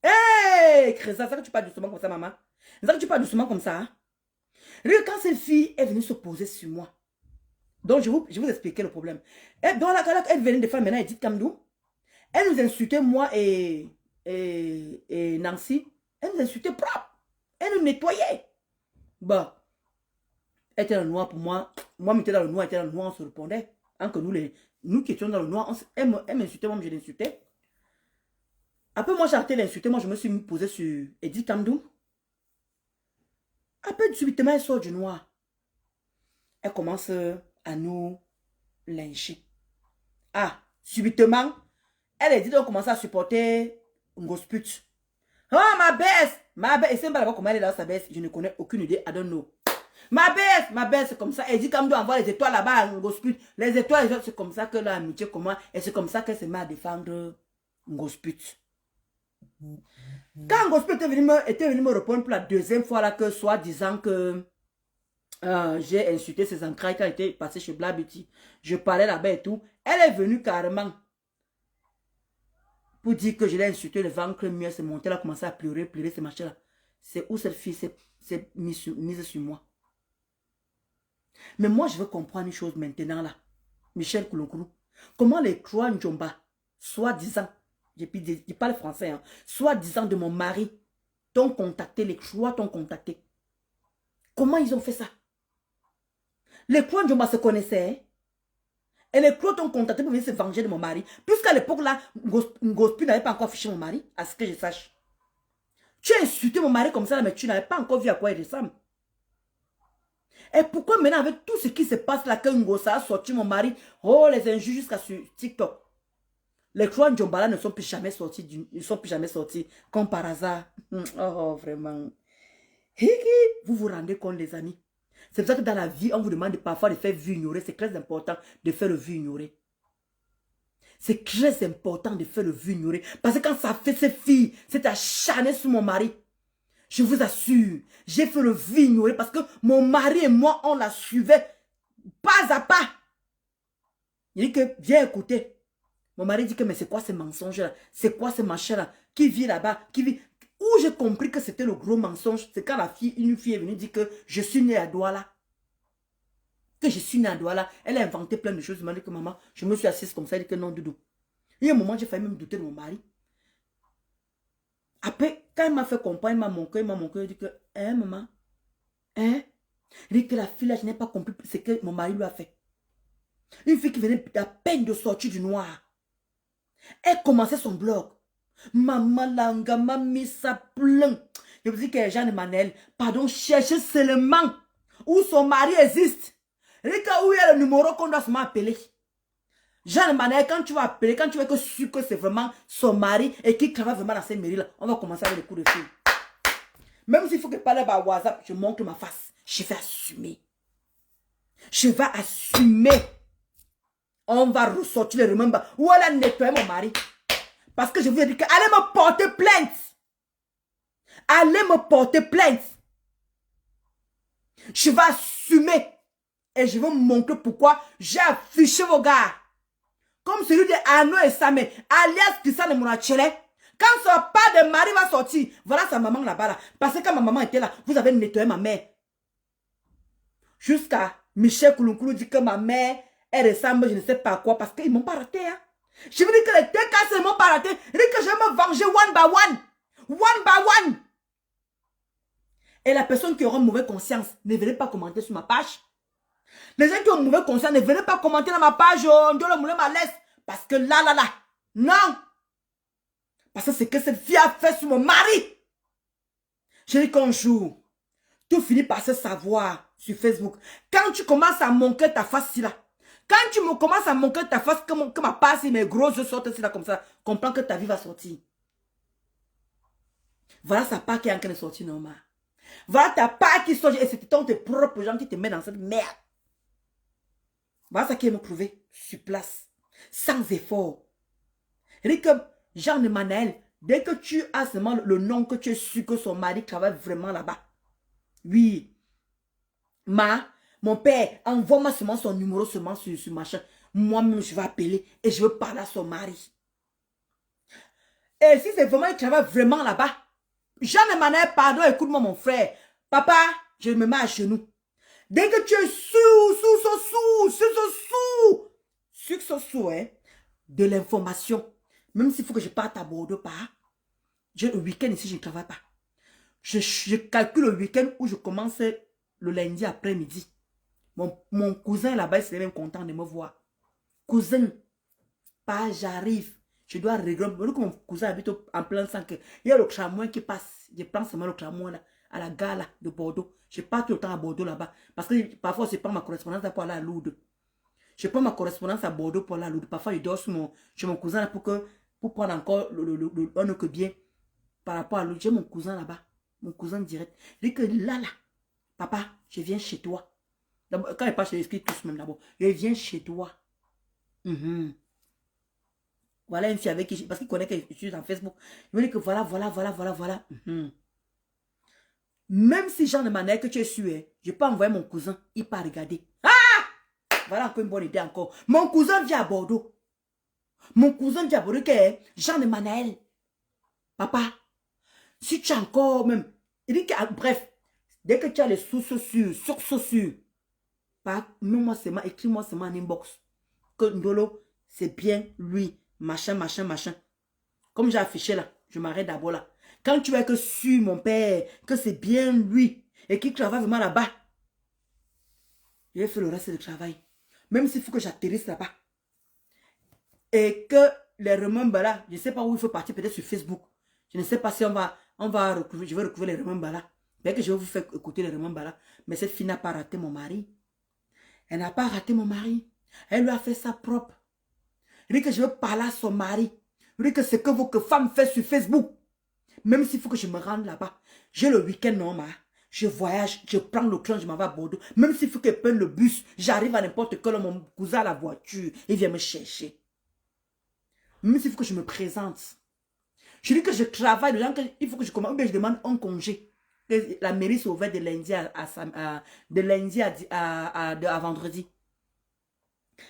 Hé, Crésa, c'est ça que tu parles doucement comme ça, maman. C'est ça que tu parles doucement comme ça. Hein? Regarde, quand cette fille est venue se poser sur moi. Donc, je vais vous expliquer le problème. Et donc, là, elle venait de faire maintenant Edith Kamdou. Elle nous insultait, moi et Nancy. Elle nous insultait propre. Elle nous nettoyait. Bah, elle était dans le noir pour moi. Moi, j'étais dans le noir, elle était dans le noir, on se répondait. Hein, que nous qui étions dans le noir, elle m'insultait, moi, je l'insultais. Après, moi, j'ai arrêté d'insulter. Moi, je me suis posé sur Edith Kamdou. Après, subitement, elle sort du noir. Elle commence à nous lyncher. Ah, subitement, elle a dit qu'on commence à supporter Ngosput. Oh, ma baisse. Et c'est pas là-bas comment elle est dans sa baisse. Je ne connais aucune idée. I don't know. Ma baisse, c'est comme ça. Elle dit qu'on doit envoyer les étoiles là-bas à Ngosput. Les étoiles, c'est comme ça que l'amitié commence. Et c'est comme ça qu'elle se met à défendre Ngosput. Quand Ngosput était venu me répondre pour la deuxième fois là, que soi disant que J'ai insulté ses entrailles quand elle était passée chez Blabuti. Je parlais là-bas et tout. Elle est venue carrément pour dire que je l'ai insulté, le ventre mieux s'est monté, elle a commencé à pleurer, pleurer, ces machins-là. C'est où cette fille s'est mise sur moi. Mais moi, je veux comprendre une chose maintenant là. Michel Kouloukoulou. Comment les trois Njomba, soi-disant, je parle français, hein, soi-disant de mon mari, t'ont contacté, les trois t'ont contacté. Comment ils ont fait ça? Les trois Njomba se connaissaient, hein? Et les Claudes ont contacté pour venir se venger de mon mari. Puisqu'à l'époque là, Ngospi n'avait pas encore affiché mon mari, à ce que je sache. Tu as insulté mon mari comme ça, mais tu n'avais pas encore vu à quoi il ressemble. Et pourquoi maintenant, avec tout ce qui se passe là, que Ngosa a sorti mon mari, oh les injures jusqu'à sur TikTok. Les Claude Ndjombala ne sont plus jamais sortis, ils ne sont plus jamais sortis, comme par hasard. Oh, vraiment. Vous vous rendez compte, les amis? C'est pour ça que dans la vie, on vous demande parfois de faire vue ignorée. C'est très important de faire le vue ignorée. C'est très important de faire le vue ignorée. Parce que quand ça fait ces filles, c'est acharné sur mon mari. Je vous assure, j'ai fait le vue ignorée parce que mon mari et moi, on la suivait pas à pas. Il dit que, viens écouter. Mon mari dit que, mais c'est quoi ces mensonges-là? C'est quoi ces machins-là? Qui vit là-bas? Qui vit... Où j'ai compris que c'était le gros mensonge, c'est quand une fille est venue dire que je suis née à Douala. Que je suis née à Douala. Elle a inventé plein de choses. Elle m'a dit que maman, je me suis assise comme ça. Elle dit que non, Doudou. Il y a un moment, j'ai failli même douter de mon mari. Après, quand il m'a fait comprendre, il m'a manqué, il dit que, hein, maman, hein? Il dit que la fille là, je n'ai pas compris ce que mon mari lui a fait. Une fille qui venait à peine de sortir du noir. Elle commençait son blog. Maman Langa m'a mis sa plein. Je vous dis que Jeanne Manel, pardon, cherchez seulement où son mari existe. Rika, où il y a le numéro qu'on doit se m'appeler. Jeanne Manel, quand tu vas appeler, quand tu vas être sûr que c'est vraiment son mari et qu'il travaille vraiment dans cette mairie-là, on va commencer avec les coups de fil. Même s'il faut que je parle par WhatsApp, je montre ma face. Je vais assumer. Je vais assumer. On va ressortir les remembers. Où elle a nettoyé mon mari. Parce que je vous ai dit que allez me porter plainte. Allez me porter plainte. Je vais assumer. Et je vais vous montrer pourquoi j'ai affiché vos gars. Comme celui de Arnaud et Samé, alias Christian de Mourachele. Quand son pas de mari va sortir, voilà sa maman là-bas. Là. Parce que quand ma maman était là, vous avez nettoyé ma mère. Jusqu'à Michel Kouloukoulou dit que ma mère, elle ressemble, je ne sais pas à quoi, parce qu'ils ne m'ont pas raté. Hein. Je vous dis que les deux cas ne m'ont pas raté. Je dis que je vais me venger one by one. One by one. Et la personne qui aura une mauvaise conscience, ne venez pas commenter sur ma page. Les gens qui ont une mauvaise conscience, ne venez pas commenter dans ma page. On doit le mouler ma laisse. Parce que là. Non. Parce que c'est que cette fille a fait sur mon mari. Je dis qu'un jour, tout finit par se savoir sur Facebook. Quand tu commences à manquer ta face là. Quand tu me commences à manquer ta face, que ma passe et mes gros yeux sortent là comme ça, comprends que ta vie va sortir. Voilà sa part qui est en train de sortir normal. Voilà ta part qui sort et c'est tes propres gens qui te mettent dans cette merde. Voilà ça qui est me prouvé sur place. Sans effort. Et comme Jean de Manel, dès que tu as seulement le nom que tu es sûr que son mari travaille vraiment là-bas. Oui. Mon père, envoie-moi seulement son numéro seulement sur machin. Moi-même, je vais appeler et je veux parler à son mari. Et si c'est vraiment, il travaille vraiment là-bas. Jean de Manel, pardon, écoute-moi mon frère. Papa, je me mets à genoux. Dès que tu es sous, hein, de l'information, même s'il faut que je parte à Bordeaux, pas. Le week-end ici, je ne travaille pas. Je calcule le week-end où je commence le lundi après-midi. Mon cousin là-bas, il serait même content de me voir. Cousin, pas j'arrive. Je dois régler. Mon cousin habite en plein centre. Il y a le tramway qui passe. Je prends seulement le tramway là, à la gare là, de Bordeaux. Je pars tout le temps à Bordeaux là-bas. Parce que parfois, je prends ma correspondance pour aller à Lourdes. Je prends ma correspondance à Bordeaux pour aller à Lourdes. Parfois, je dors chez mon cousin là pour prendre encore le que bien par rapport à Lourdes. J'ai mon cousin là-bas. Mon cousin direct. Il dit que là, papa, je viens chez toi. Quand il passe, je l'explique tous même d'abord. Je viens chez toi. Voilà une fille avec qui, parce qu'il connaît que je suis dans Facebook. Il me dit que voilà. Même si Jean de Manaël que tu es sûr, hein, je peux envoyer mon cousin, il peut regarder. Ah! Voilà encore une bonne idée encore. Mon cousin vient à Bordeaux. Mon cousin vient à Bordeaux, qui est Jean de Manaël. Papa, si tu as encore même... Il dit que, bref, dès que tu as les sources sûres, mets-moi seulement, écris-moi seulement en inbox. Que Ndolo, c'est bien lui, machin. Comme j'ai affiché là, je m'arrête d'abord là. Quand tu es que sûr, mon père, que c'est bien lui et qu'il travaille vraiment là-bas, je vais faire le reste du travail. Même s'il faut que j'atterrisse là-bas. Et que les remembers là, je ne sais pas où il faut partir, peut-être sur Facebook. Je ne sais pas si je vais recouvrir les remembers là. Bien que je vais vous faire écouter les remembers là. Mais cette fille n'a pas raté mon mari. Elle n'a pas raté mon mari. Elle lui a fait ça propre. Elle dit que je veux parler à son mari. Elle dit que ce que vos femmes font sur Facebook. Même s'il faut que je me rende là-bas. J'ai le week-end normal. Je voyage, je prends le train, je m'en vais à Bordeaux. Même s'il faut que je prenne le bus, j'arrive à n'importe quel, mon cousin à la voiture, il vient me chercher. Même s'il faut que je me présente. Je dis que je travaille, il faut que je commence, ou bien je demande un congé. La mairie s'est ouverte de lundi à vendredi.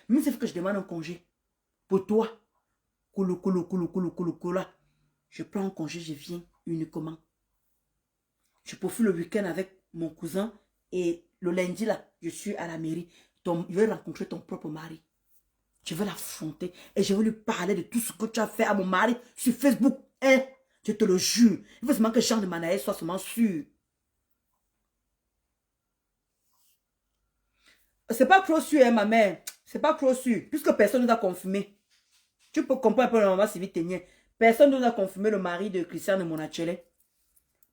Même s'il faut que je demande un congé. Pour toi, je prends un congé, je viens uniquement. Je profite le week-end avec mon cousin et le lundi là, je suis à la mairie. Je vais rencontrer ton propre mari. Je vais l'affronter et je vais lui parler de tout ce que tu as fait à mon mari sur Facebook. Hein? Je te le jure. Il faut seulement que Jean de Manaël soit seulement sûr. C'est pas trop sûr, hein, ma mère. C'est pas trop sûr. Puisque personne ne nous a confirmé. Tu peux comprendre un peu le maman Sylvie Ténier. Personne ne nous a confirmé le mari de Christian de Monachele.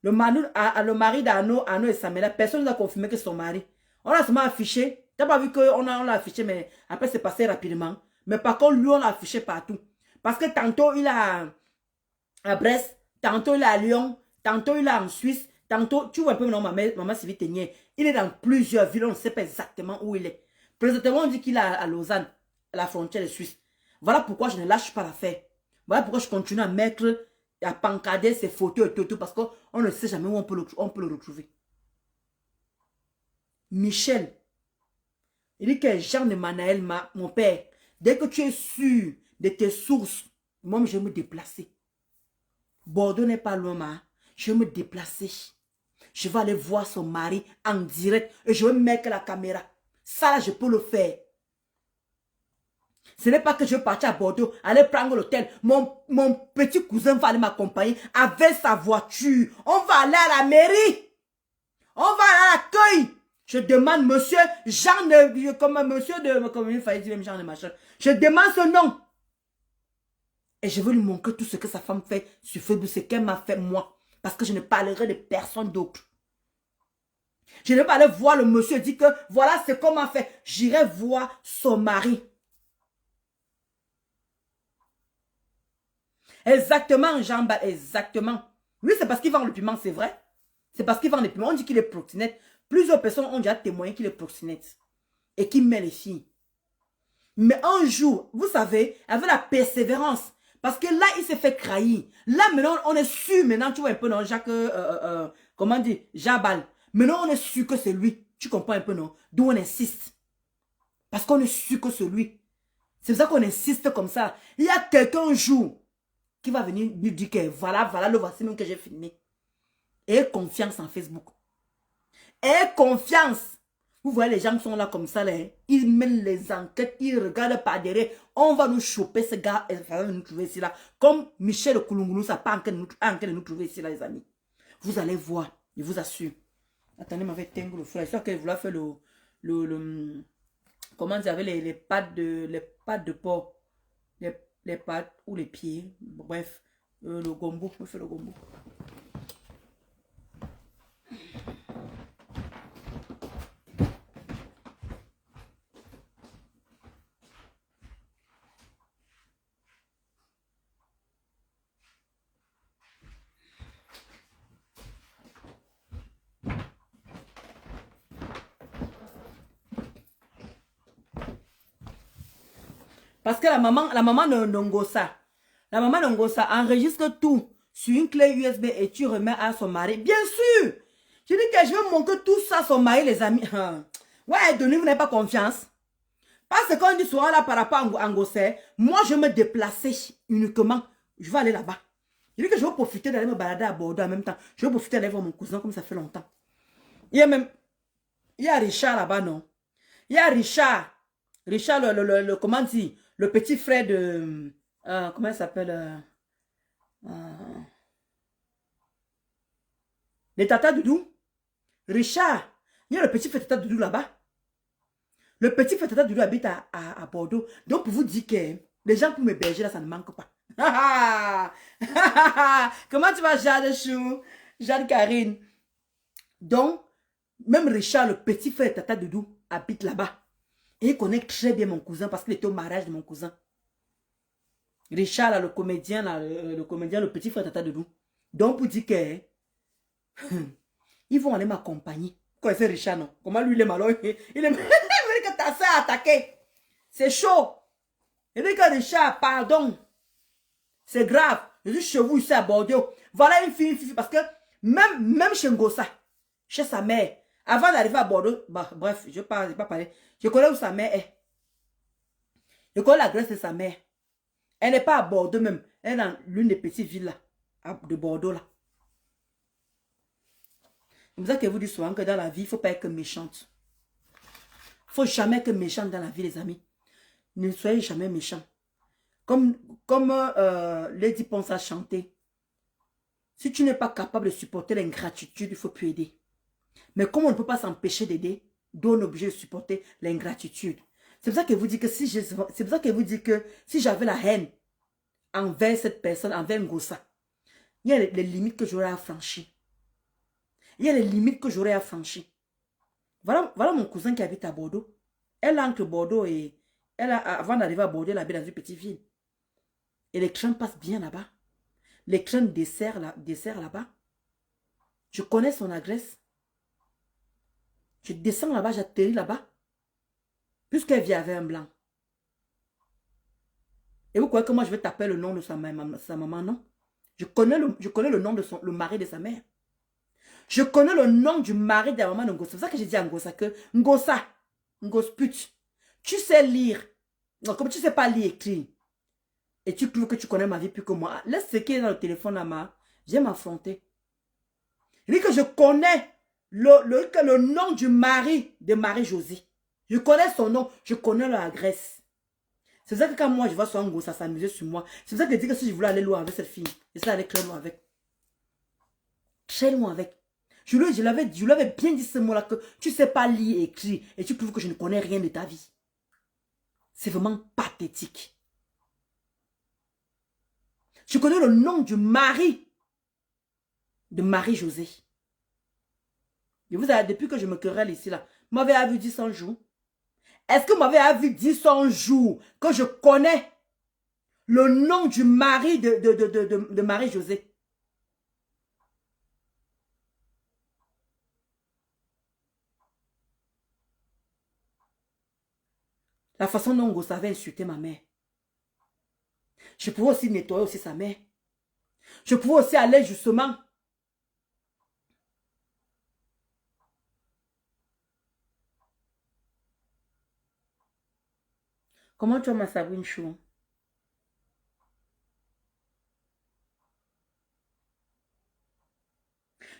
Le mari d'Arnaud et Samela, personne ne nous a confirmé que c'est son mari. On l'a seulement affiché. Tu n'as pas vu qu'on l'a affiché, mais après c'est passé rapidement. Mais par contre, lui, on l'a affiché partout. Parce que tantôt, il est à Brest, tantôt, il est à Lyon, tantôt, il est en Suisse, tantôt, tu vois un peu non, maman Sylvie Ténier. Il est dans plusieurs villes, on ne sait pas exactement où il est. Présentement, on dit qu'il est à Lausanne, à la frontière de Suisse. Voilà pourquoi je ne lâche pas l'affaire. Voilà pourquoi je continue à mettre, à pancarder ses photos et tout, parce qu'on ne sait jamais où on peut le retrouver. Michel, il dit que Jean de Manaël, mon père, dès que tu es sûr de tes sources, moi je vais me déplacer. Bordeaux n'est pas loin, je vais me déplacer. Je vais aller voir son mari en direct et je vais mettre la caméra. Ça là, je peux le faire. Ce n'est pas que je vais partir à Bordeaux, aller prendre l'hôtel. Mon petit cousin va aller m'accompagner avec sa voiture. On va aller à la mairie. On va aller à l'accueil. Je demande monsieur Jean de... Comme monsieur de... Comme il fallait dire même Jean de machin. Je demande son nom. Et je veux lui montrer tout ce que sa femme fait sur Facebook, ce qu'elle m'a fait moi. Parce que je ne parlerai de personne d'autre. Je ne vais pas aller voir le monsieur et dire que voilà ce qu'on m'a fait. J'irai voir son mari. Exactement, Jean-Baptiste, exactement. Oui, c'est parce qu'il vend le piment, c'est vrai. C'est parce qu'il vend le piment. On dit qu'il est proxénète. Plusieurs personnes ont déjà témoigné qu'il est proxénète. Et qu'il met les filles. Mais un jour, vous savez, avec la persévérance, parce que là, il s'est fait trahir. Là, maintenant, on est sûr, maintenant, tu vois un peu, non, Jacques, comment dire, Jabal. Maintenant, on est sûr que c'est lui. Tu comprends un peu, non? D'où on insiste. Parce qu'on est sûr que c'est lui. C'est pour ça qu'on insiste comme ça. Il y a quelqu'un un jour qui va venir lui dire que voilà, le voici même que j'ai filmé. Et confiance en Facebook. Et confiance. Vous voyez les gens qui sont là comme ça, là, ils mènent les enquêtes, ils regardent par derrière. On va nous choper ce gars et ça va nous trouver ici là. Comme Michel Kouloumoulou, ça n'a pas enquête de nous trouver ici là, les amis. Vous allez voir, je vous assure. Attendez, m'avait tengu le frère. Je sais qu'elle voulait faire comment dire, avec les pattes de porc. Les pattes ou les pieds. Bref, le gombo. Je fais le gombo. Parce que la maman de Ngosa enregistre tout sur une clé USB et tu remets à son mari. Bien sûr! Je dis que je vais montrer tout ça à son mari, les amis. Ouais, Denis, vous n'avez pas confiance. Parce qu'on dit souvent là par rapport à Ngossé, moi je vais me déplacer uniquement. Je vais aller là-bas. Je dis que je vais profiter d'aller me balader à Bordeaux en même temps. Je vais profiter d'aller voir mon cousin comme ça fait longtemps. Il y a même, il y a Richard là-bas, non? Il y a Richard. Richard, comment dire, le petit frère de, comment il s'appelle? Les Tata Doudou. Richard. Il y a le petit frère Tata Doudou là-bas. Le petit frère Tata Doudou habite à Bordeaux. Donc, pour vous dire que les gens pour m'héberger là, ça ne manque pas. Comment tu vas, Jade Chou? Jade Karine. Donc, même Richard, le petit frère Tata Doudou, habite là-bas. Et il connaît très bien mon cousin parce qu'il était au mariage de mon cousin. Richard, là, le comédien, le petit frère Tata Doudou. Donc, pour dire que ils vont aller m'accompagner. Vous connaissez Richard, non? Comment lui, il est malheureux? Il est que ta soeur a attaqué. C'est chaud. Il dit que Richard, pardon. C'est grave. Je suis chez vous ici à Bordeaux. Voilà une fille, parce que même chez Ngossa, chez sa mère, avant d'arriver à Bordeaux, bah, bref, je ne vais pas parler. Je connais où sa mère est. Je connais l'adresse de sa mère. Elle n'est pas à Bordeaux même. Elle est dans l'une des petites villes là, de Bordeaux là. C'est pour ça que vous dites souvent que dans la vie, il ne faut pas être méchante. Il ne faut jamais être méchante dans la vie, les amis. Ne soyez jamais méchants. Comme Lady Ponce a chanté. Si tu n'es pas capable de supporter l'ingratitude, il ne faut plus aider. Mais comme on ne peut pas s'empêcher d'aider, d'où on est obligé de supporter l'ingratitude. C'est pour ça que vous dites que si j'avais la haine envers cette personne, envers Ngossa, il y a les limites que j'aurais à franchir. Il y a les limites que j'aurais à franchir. Voilà mon cousin qui habite à Bordeaux. Elle entre Bordeaux et avant d'arriver à Bordeaux, elle habite dans une petite ville. Et les trains passent bien là-bas. Les trains desserrent là-bas. Je connais son adresse. Je descends là-bas, j'atterris là-bas. Puisqu'elle vit avec un blanc. Et vous croyez que moi je vais taper le nom de sa maman, non? Je connais le nom de le mari de sa mère. Je connais le nom du mari de la maman de Ngossa. C'est pour ça que j'ai dit à Ngossa que Ngossa, pute, tu sais lire. Non, comme tu ne sais pas lire, écrire. Et tu trouves que tu connais ma vie plus que moi. Laisse ce qui est dans le téléphone là-bas. J'aime m'affronter. Il dit que je connais le nom du mari de Marie-Josée. Je connais son nom. Je connais leur adresse. C'est ça que quand moi je vois son Ngossa s'amuser sur moi. C'est ça que je dis que si je voulais aller loin avec cette fille, je serais allé très loin avec. Très loin avec. Je lui avais bien dit ce mot-là que tu ne sais pas lire et écrire et tu trouves que je ne connais rien de ta vie. C'est vraiment pathétique. Je connais le nom du mari de Marie-Josée. Et vous avez, depuis que je me querelle ici, là, vous m'avez vu 10 jours. Est-ce que vous m'avez vu 10 jours que je connais le nom du mari de Marie-Josée? La façon dont Ngossa avait insulté ma mère. Je pouvais aussi nettoyer aussi sa mère. Je pouvais aussi aller justement. Comment tu as ma Sabrine Chou?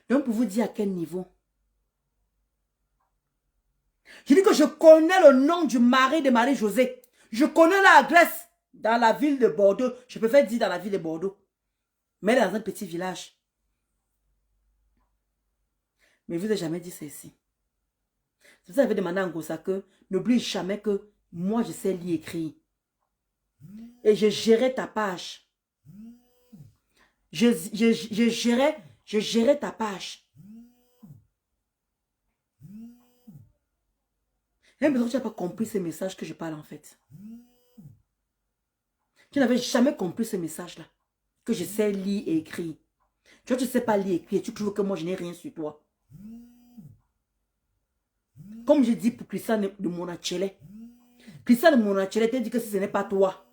Donc pour vous dire à quel niveau. Je dis que je connais le nom du mari de Marie-Josée. Je connais l'adresse dans la ville de Bordeaux. Je préfère dire dans la ville de Bordeaux. Mais dans un petit village. Mais je ne vous ai jamais dit ça ici. C'est pour ça que j'avais demandé à Ngossa que n'oublie jamais que moi je sais lire et écrire. Et je gérais ta page. Je gérais ta page. J'ai l'impression que tu n'as pas compris ce message que je parle en fait. Tu n'avais jamais compris ce message-là. Que je sais lire et écrire. Tu vois, tu ne sais pas lire et écrire. Tu trouves que moi, je n'ai rien sur toi. Comme je dis pour Christian de Monachele. Christian de Monachele t'a dit que si ce n'est pas toi.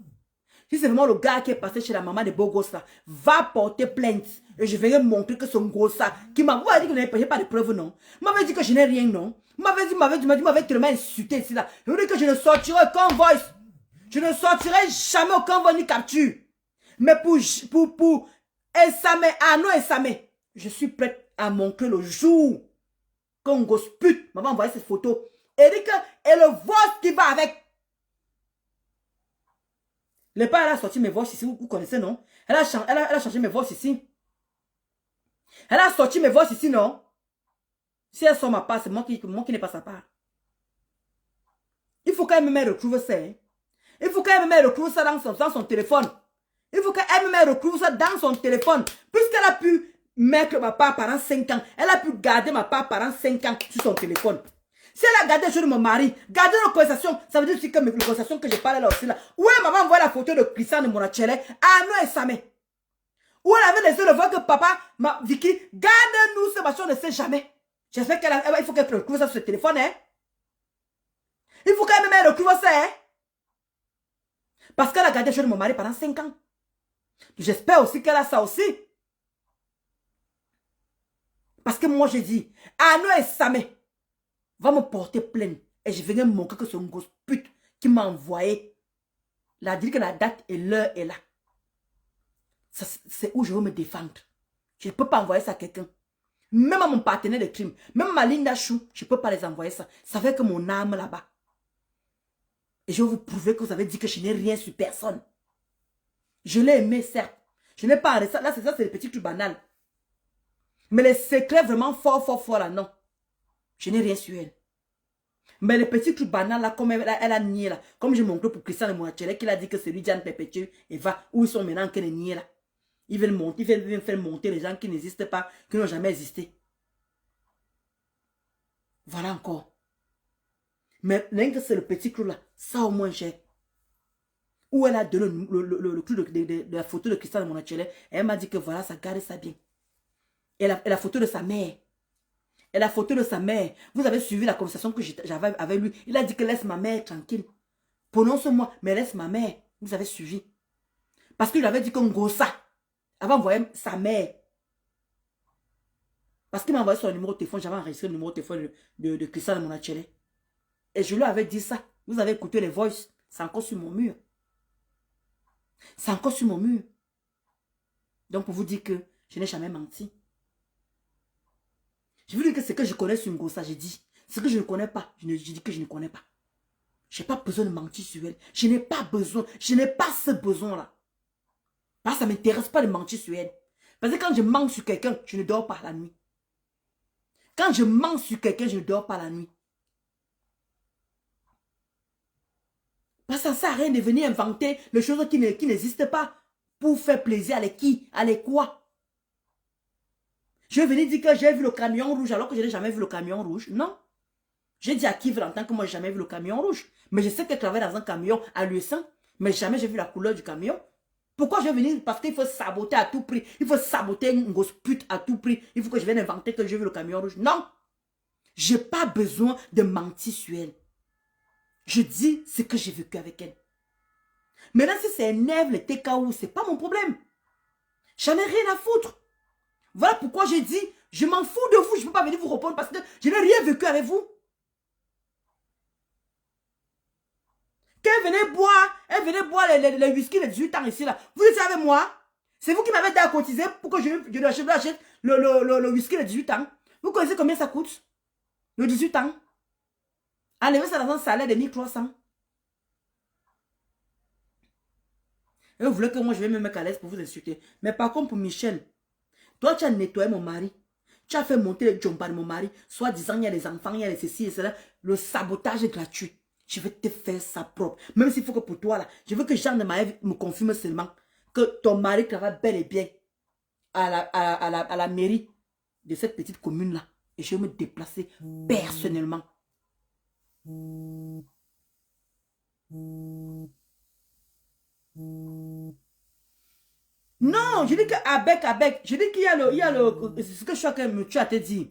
Si c'est vraiment le gars qui est passé chez la maman de beau gosse là, va porter plainte. Et je vais montrer que son gros ça, qui m'a dit que je n'ai pas de preuves, non. M'avait dit que je n'ai rien, non. M'avait tellement insulté ici là. Je vous dis que je ne sortirai aucun voice. Je ne sortirai jamais aucun voice ni capture. Mais pour Esame, non Esame, je suis prête à montrer le jour qu'un gosse pute m'a envoyé cette photo. Et dit que, et le voice qui va avec. Le père, elle a sorti mes voix ici, vous connaissez, non? Elle a changé mes voix ici. Elle a sorti mes voix ici, non? Si elle sort ma part, c'est moi qui n'ai pas sa part. Il faut qu'elle me retrouve ça. Hein? Il faut qu'elle me retrouve ça dans son téléphone. Il faut qu'elle me retrouve ça dans son téléphone. Puisqu'elle a pu mettre ma part pendant 5 ans. Elle a pu garder ma part pendant 5 ans sur son téléphone. Si elle a gardé les choses de mon mari, garder nos conversations, ça veut dire aussi que mes conversations que je parle là aussi là. Où elle m'avait envoyé la photo de Christian de Monachele, non et Samé. Où elle avait laissé le voir que papa, Vicky, garde-nous ce machin, on ne sait jamais. J'espère qu'il faut qu'elle retrouve ça sur le téléphone, hein. Il faut qu'elle me retrouve ça, hein. Parce qu'elle a gardé les choses de mon mari pendant 5 ans. J'espère aussi qu'elle a ça aussi. Parce que moi j'ai dit, non et Samé va me porter plainte et je vais montrer que c'est un gosse pute qui m'a envoyé. La dire que la date et l'heure est là. C'est où je veux me défendre. Je ne peux pas envoyer ça à quelqu'un. Même à mon partenaire de crime, même à Linda Chou, je ne peux pas les envoyer ça. Ça fait que mon âme là-bas. Et je vais vous prouver que vous avez dit que je n'ai rien sur personne. Je l'ai aimé, certes. Je n'ai pas arrêté ça. Là, c'est le petit truc banal. Mais les secrets vraiment fort là, non. Je n'ai rien sur elle. Mais le petit truc banal là, comme elle a nié là, comme j'ai montré pour Christian de Monachele, qu'il a dit que c'est lui, Diane Perpétue, et va, où ils sont maintenant, qu'elle est niée là. Ils veulent monter, ils veulent faire monter les gens qui n'existent pas, qui n'ont jamais existé. Voilà encore. Mais rien que c'est le petit truc là, ça au moins j'ai. Où elle a donné le truc de la photo de Christian de Monachele, et elle m'a dit que voilà, ça garde ça bien. Et la photo de sa mère. Et la photo de sa mère. Vous avez suivi la conversation que j'avais avec lui. Il a dit que laisse ma mère tranquille. Prononce-moi, mais laisse ma mère. Vous avez suivi. Parce qu'il avait dit qu'on gossa. Avant d'envoyer sa mère. Parce qu'il m'a envoyé son numéro de téléphone. J'avais enregistré le numéro de téléphone de Christian de Monachele. Et je lui avais dit ça. Vous avez écouté les voices. C'est encore sur mon mur. C'est encore sur mon mur. Donc pour vous dire que je n'ai jamais menti. Je veux dire que ce que je connais sur Ngossa, j'ai dit. Ce que je ne connais pas, je dis que je ne connais pas. Je n'ai pas besoin de mentir sur elle. Je n'ai pas besoin. Je n'ai pas ce besoin-là. Parce que ça ne m'intéresse pas de mentir sur elle. Parce que quand je mens sur quelqu'un, je ne dors pas la nuit. Quand je mens sur quelqu'un, je ne dors pas la nuit. Parce que ça ne sert à rien de venir inventer les choses qui n'existent pas. Pour faire plaisir à les qui, à les quoi. Je vais venir dire que j'ai vu le camion rouge alors que je n'ai jamais vu le camion rouge. Non. J'ai dit à qui en tant que moi, je n'ai jamais vu le camion rouge. Mais je sais qu'elle travaille dans un camion à l'USN. Mais jamais j'ai vu la couleur du camion. Pourquoi je vais venir? Parce qu'il faut saboter à tout prix. Il faut saboter une grosse pute à tout prix. Il faut que je vienne inventer que j'ai vu le camion rouge. Non. Je n'ai pas besoin de mentir sur elle. Je dis ce que j'ai vécu avec elle. Maintenant, si c'est énerve, les TKO, ce n'est pas mon problème. J'en ai rien à foutre. Voilà pourquoi j'ai dit, je m'en fous de vous, je ne peux pas venir vous répondre parce que je n'ai rien vécu avec vous. Qu'elle venait boire, les whisky de 18 ans ici là. Vous étiez avec moi. C'est vous qui m'avez dit à cotiser pour que je lui achète le whisky de 18 ans. Vous connaissez combien ça coûte? Le 18 ans. Enlevez ça dans un salaire de 1300. Et vous voulez que moi je vais me mettre à l'aise pour vous insulter. Mais par contre pour Michel, toi, tu as nettoyé mon mari. Tu as fait monter les jompas de mon mari. Soit disant, il y a les enfants, il y a les ceci et cela. Le sabotage est gratuit. Je vais te faire ça propre. Même s'il faut que pour toi, là, je veux que Jean de Maëv me confirme seulement que ton mari travaille bel et bien à la mairie de cette petite commune-là. Et je vais me déplacer personnellement. Non, je dis qu'avec, je dis qu'il y a c'est ce que je crois que tu as te dit.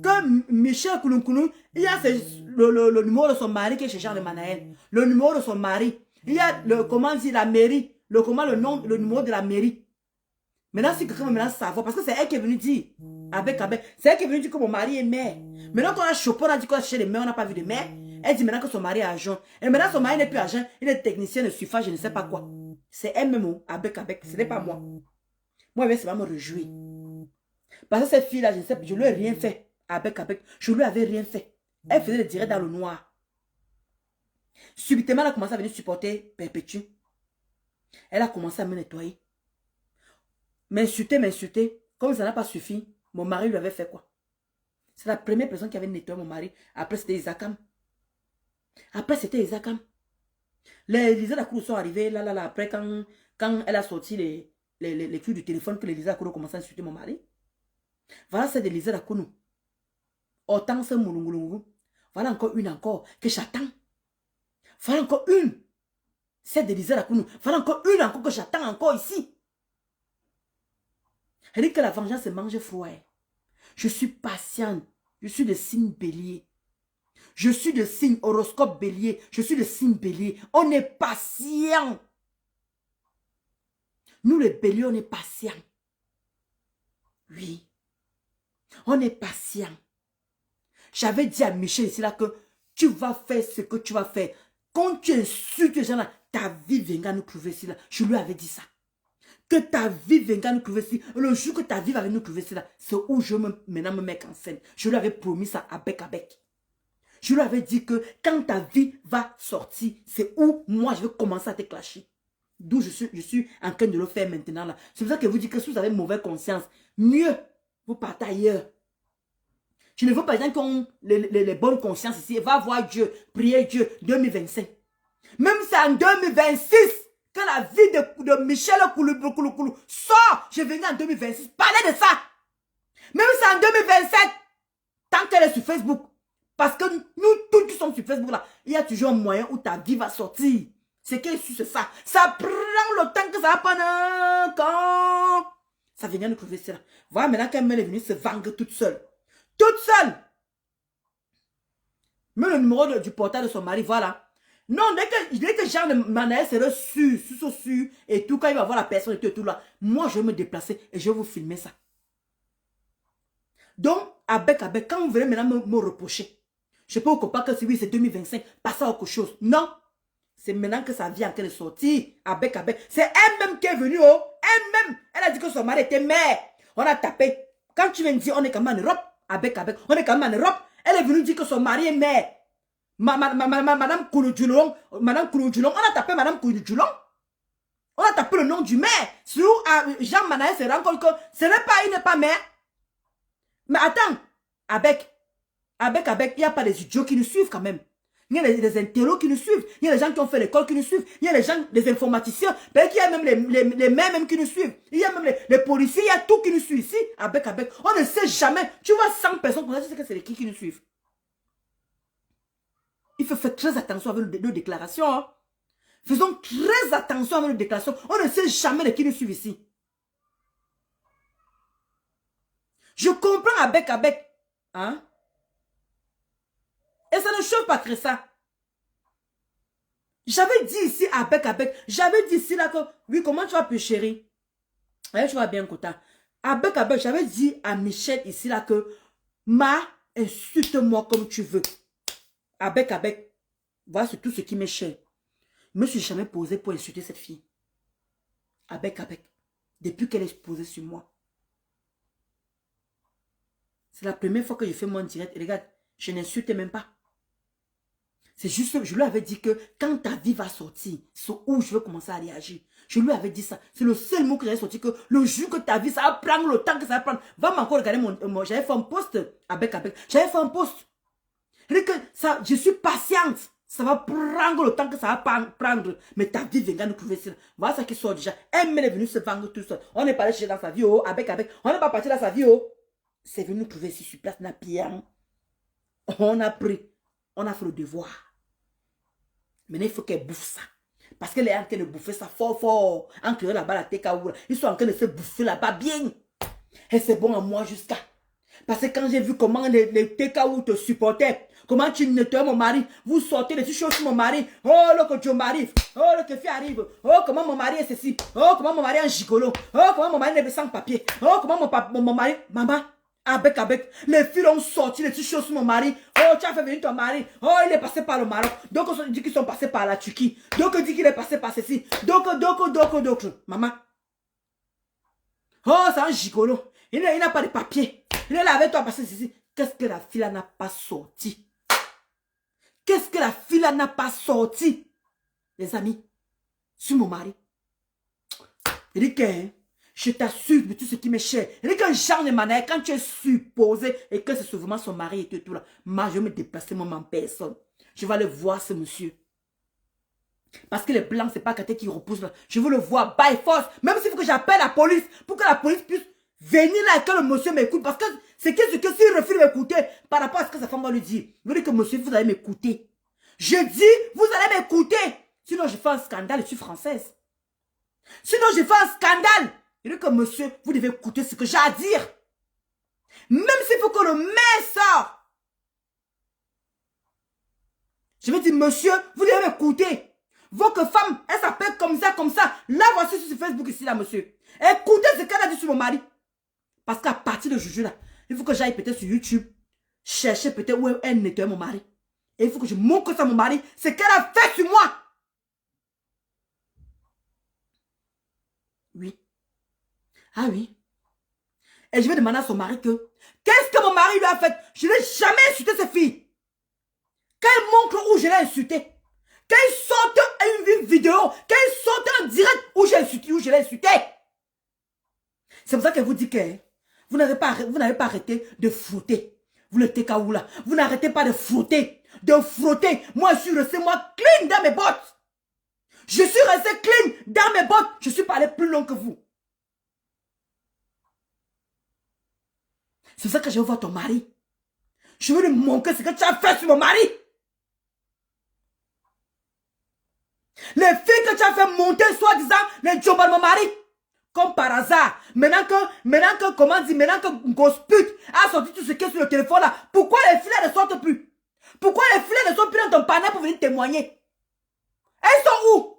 Que Michel Koulounkounou, il y a le numéro de son mari qui est chez Jean de Manaël. Le numéro de son mari. Il y a comment dire la mairie le nom, le numéro de la mairie. Maintenant, si quelqu'un veut maintenant savoir, parce que c'est elle qui est venue dire, c'est elle qui est venue dire que mon mari est maire. Maintenant qu'on a chopé, on a dit qu'on a cherché les maires, on n'a pas vu de maire. Elle dit maintenant que son mari est agent. Et maintenant, son mari n'est plus agent, il est technicien de suffrage, je ne sais pas quoi. C'est elle-même, ce n'est pas moi. Moi, ça va me réjouir. Parce que cette fille-là, je ne sais pas, je lui ai rien fait. Je lui avais rien fait. Elle faisait le direct dans le noir. Subitement, elle a commencé à venir supporter Perpétue. Elle a commencé à me nettoyer. M'insulter. Comme ça n'a pas suffi, mon mari lui avait fait quoi? C'est la première personne qui avait nettoyé mon mari. Après, c'était Isakam. Les Lisa Dakourou sont arrivés là. Après, quand elle a sorti les fils du téléphone, que les Lisa Dakourou commençaient à insulter mon mari. Voilà, c'est de Lisa Dakourou. Autant ce moulungulungu. Voilà encore une que j'attends. Voilà encore une. C'est de Lisa Dakourou. Voilà encore une que j'attends encore ici. Elle dit que la vengeance se mange froid. Je suis patiente. Je suis de signe bélier. Je suis de signe horoscope bélier. Je suis de signe bélier. On est patient. Nous les béliers, on est patient. Oui. On est patient. J'avais dit à Michel ici là que tu vas faire ce que tu vas faire. Quand tu insultes les gens là, ta vie viendra nous trouver ici là. Je lui avais dit ça. Que ta vie viendra nous trouver ici. Le jour que ta vie va venir nous trouver ici là, c'est où je maintenant me mets en scène. Je lui avais promis ça avec. Je lui avais dit que quand ta vie va sortir, c'est où moi je vais commencer à te clasher. D'où je suis en train de le faire maintenant là. C'est pour ça que je vous dis que si vous avez mauvaise conscience, mieux vous partez ailleurs. Je ne veux pas dire qu'on les bonnes consciences ici. Va voir Dieu, prier Dieu 2025. Même si en 2026, que la vie de Michel Koulou sort, je viendrai en 2026. Parlez de ça. Même si en 2027, tant qu'elle est sur Facebook, parce que nous tous qui sommes sur Facebook là, il y a toujours un moyen où ta vie va sortir. Ce qui est sûr, c'est ça. Ça prend le temps que ça va prendre quand ça vient nous trouver cela. Voilà maintenant qu'elle est venue se vendre toute seule. Toute seule. Mais le numéro du portable de son mari, voilà. Non, dès que Jean de Manaël sera sûr, et tout, quand il va voir la personne et tout là, moi je vais me déplacer et je vais vous filmer ça. Donc, avec, quand vous venez maintenant me reprocher, je peux vous comprendre que oui, c'est 2025, passer à autre chose. Non, c'est maintenant que ça vient en train de sortir, avec. C'est elle-même qui est venue, oh, elle-même. Elle a dit que son mari était mère. On a tapé. Quand tu viens de dire, on est quand même en Europe, avec, on est quand même en Europe, elle est venue dire que son mari est mère. Madame Kouloudjoulon, on a tapé Madame Kouloudjoulon. On a tapé le nom du maire. Sur Jean Manaël se rend compte que ce n'est pas, il n'est pas maire. Mais attends, avec, il n'y a pas des idiots qui nous suivent quand même. Il y a des intellos qui nous suivent. Il y a des gens qui ont fait l'école qui nous suivent. Il y a des gens, des informaticiens. Il y a même les maires même qui nous suivent. Il y a même les policiers. Il y a tout qui nous suit ici. Avec. On ne sait jamais. Tu vois 100 personnes comme ça, tu sais que c'est qui nous suivent. Il faut faire très attention avec nos déclarations. Hein. Faisons très attention avec nos déclarations. On ne sait jamais de qui nous suivent ici. Je comprends avec. Hein? Et ça ne chauffe pas très ça. J'avais dit ici avec. J'avais dit ici là que, oui, comment tu vas plus chérie? Ouais, tu vas bien, Kota. Avec, j'avais dit à Michel ici là que, insulte-moi comme tu veux. Avec. Voilà, c'est tout ce qui m'est cher. Je ne me suis jamais posé pour insulter cette fille. Avec. Depuis qu'elle est posée sur moi. C'est la première fois que je fais mon direct. Et regarde, je n'insulte même pas. C'est juste, je lui avais dit que quand ta vie va sortir, c'est où je veux commencer à réagir. Je lui avais dit ça. C'est le seul mot que j'avais sorti, que le jour que ta vie, ça va prendre le temps que ça va prendre. Va m'encore regarder mon j'avais fait un post avec. J'avais fait un post. Que ça, je suis patiente. Ça va prendre le temps que ça va prendre. Mais ta vie viendra nous trouver ça. Voilà ça qui sort déjà. Elle est venue se vendre tout seul. On n'est pas allé chercher dans sa vie, oh, avec. On n'est pas parti dans sa vie, oh. C'est venu nous trouver ici sur place, n'a pire. On a pris. On a fait le devoir. Maintenant, il faut qu'elle bouffe ça. Parce qu'elle est en train de bouffer ça fort. En créant là-bas la tekaoula. Ils sont en train de se bouffer là-bas bien. Et c'est bon à moi jusqu'à. Parce que quand j'ai vu comment les TKO te supportaient, comment tu nettoies mon mari, vous sortez les choses sur mon mari. Oh, là que Dieu m'arrive. Oh, là que fille arrive. Oh, comment mon mari est ceci. Oh, comment mon mari est un gigolo. Oh, comment mon mari est sans papier. Oh, comment mon mari. Maman, avec. Les filles ont sorti les choses sur mon mari. Oh, tu as fait venir ton mari. Oh, il est passé par le Maroc. Donc, on dit qu'ils sont passés par la Turquie. Donc, on dit qu'il est passé par ceci. Donc. Maman. Oh, c'est un gigolo. Il n'a pas de papier. Il est là avec toi parce que ceci. Qu'est-ce que la fille n'a pas sorti? Qu'est-ce que la fille n'a pas sorti? Les amis, sur mon mari. Il dit que, je t'assure de tout ce qui m'est cher. Il dit qu'un genre de manière, quand tu es supposé et que c'est souvent son mari et tout là, moi je vais me déplacer moi en personne. Je vais aller voir ce monsieur. Parce que les blancs, c'est pas quelqu'un qui repousse là. Je veux le voir by force. Même s'il faut que j'appelle la police pour que la police puisse venir là et que le monsieur m'écoute. Parce que c'est que s'il refuse de m'écouter par rapport à ce que sa femme va lui dire. Il dit que monsieur, vous allez m'écouter. Je dis, vous allez m'écouter. Sinon, je fais un scandale, je suis française. Sinon, je fais un scandale. Il dit que monsieur, vous devez écouter ce que j'ai à dire. Même s'il faut que le maire sorte. Je vais dire, monsieur, vous devez m'écouter. Votre femme, elle s'appelle comme ça. Là, voici sur Facebook ici, là, monsieur. Écoutez ce qu'elle a dit sur mon mari. Parce qu'à partir de aujourd'hui, là, il faut que j'aille peut-être sur YouTube, chercher peut-être où elle nettoie mon mari. Et il faut que je montre ça à mon mari, ce qu'elle a fait sur moi. Oui. Ah oui. Et je vais demander à son mari que, qu'est-ce que mon mari lui a fait? Je n'ai jamais insulté cette fille. Qu'elle montre où je l'ai insulté. Qu'elle sorte une vidéo, qu'elle sorte en direct où je l'ai insulté. C'est pour ça qu'elle vous dit que vous n'avez pas arrêté de frotter. Vous le TKO là. Vous n'arrêtez pas de frotter. Moi, je suis resté, clean dans mes bottes. Je suis resté clean dans mes bottes. Je suis pas allé plus loin que vous. C'est pour ça que je veux voir ton mari. Je veux lui montrer ce que tu as fait sur mon mari. Les filles que tu as fait monter, soi-disant, les jobs de mon mari. Comme par hasard. Maintenant que Gosput a sorti tout ce qui est sur le téléphone là, pourquoi les filles ne sortent plus? Pourquoi les filles ne sont plus dans ton panel pour venir témoigner? Elles sont où?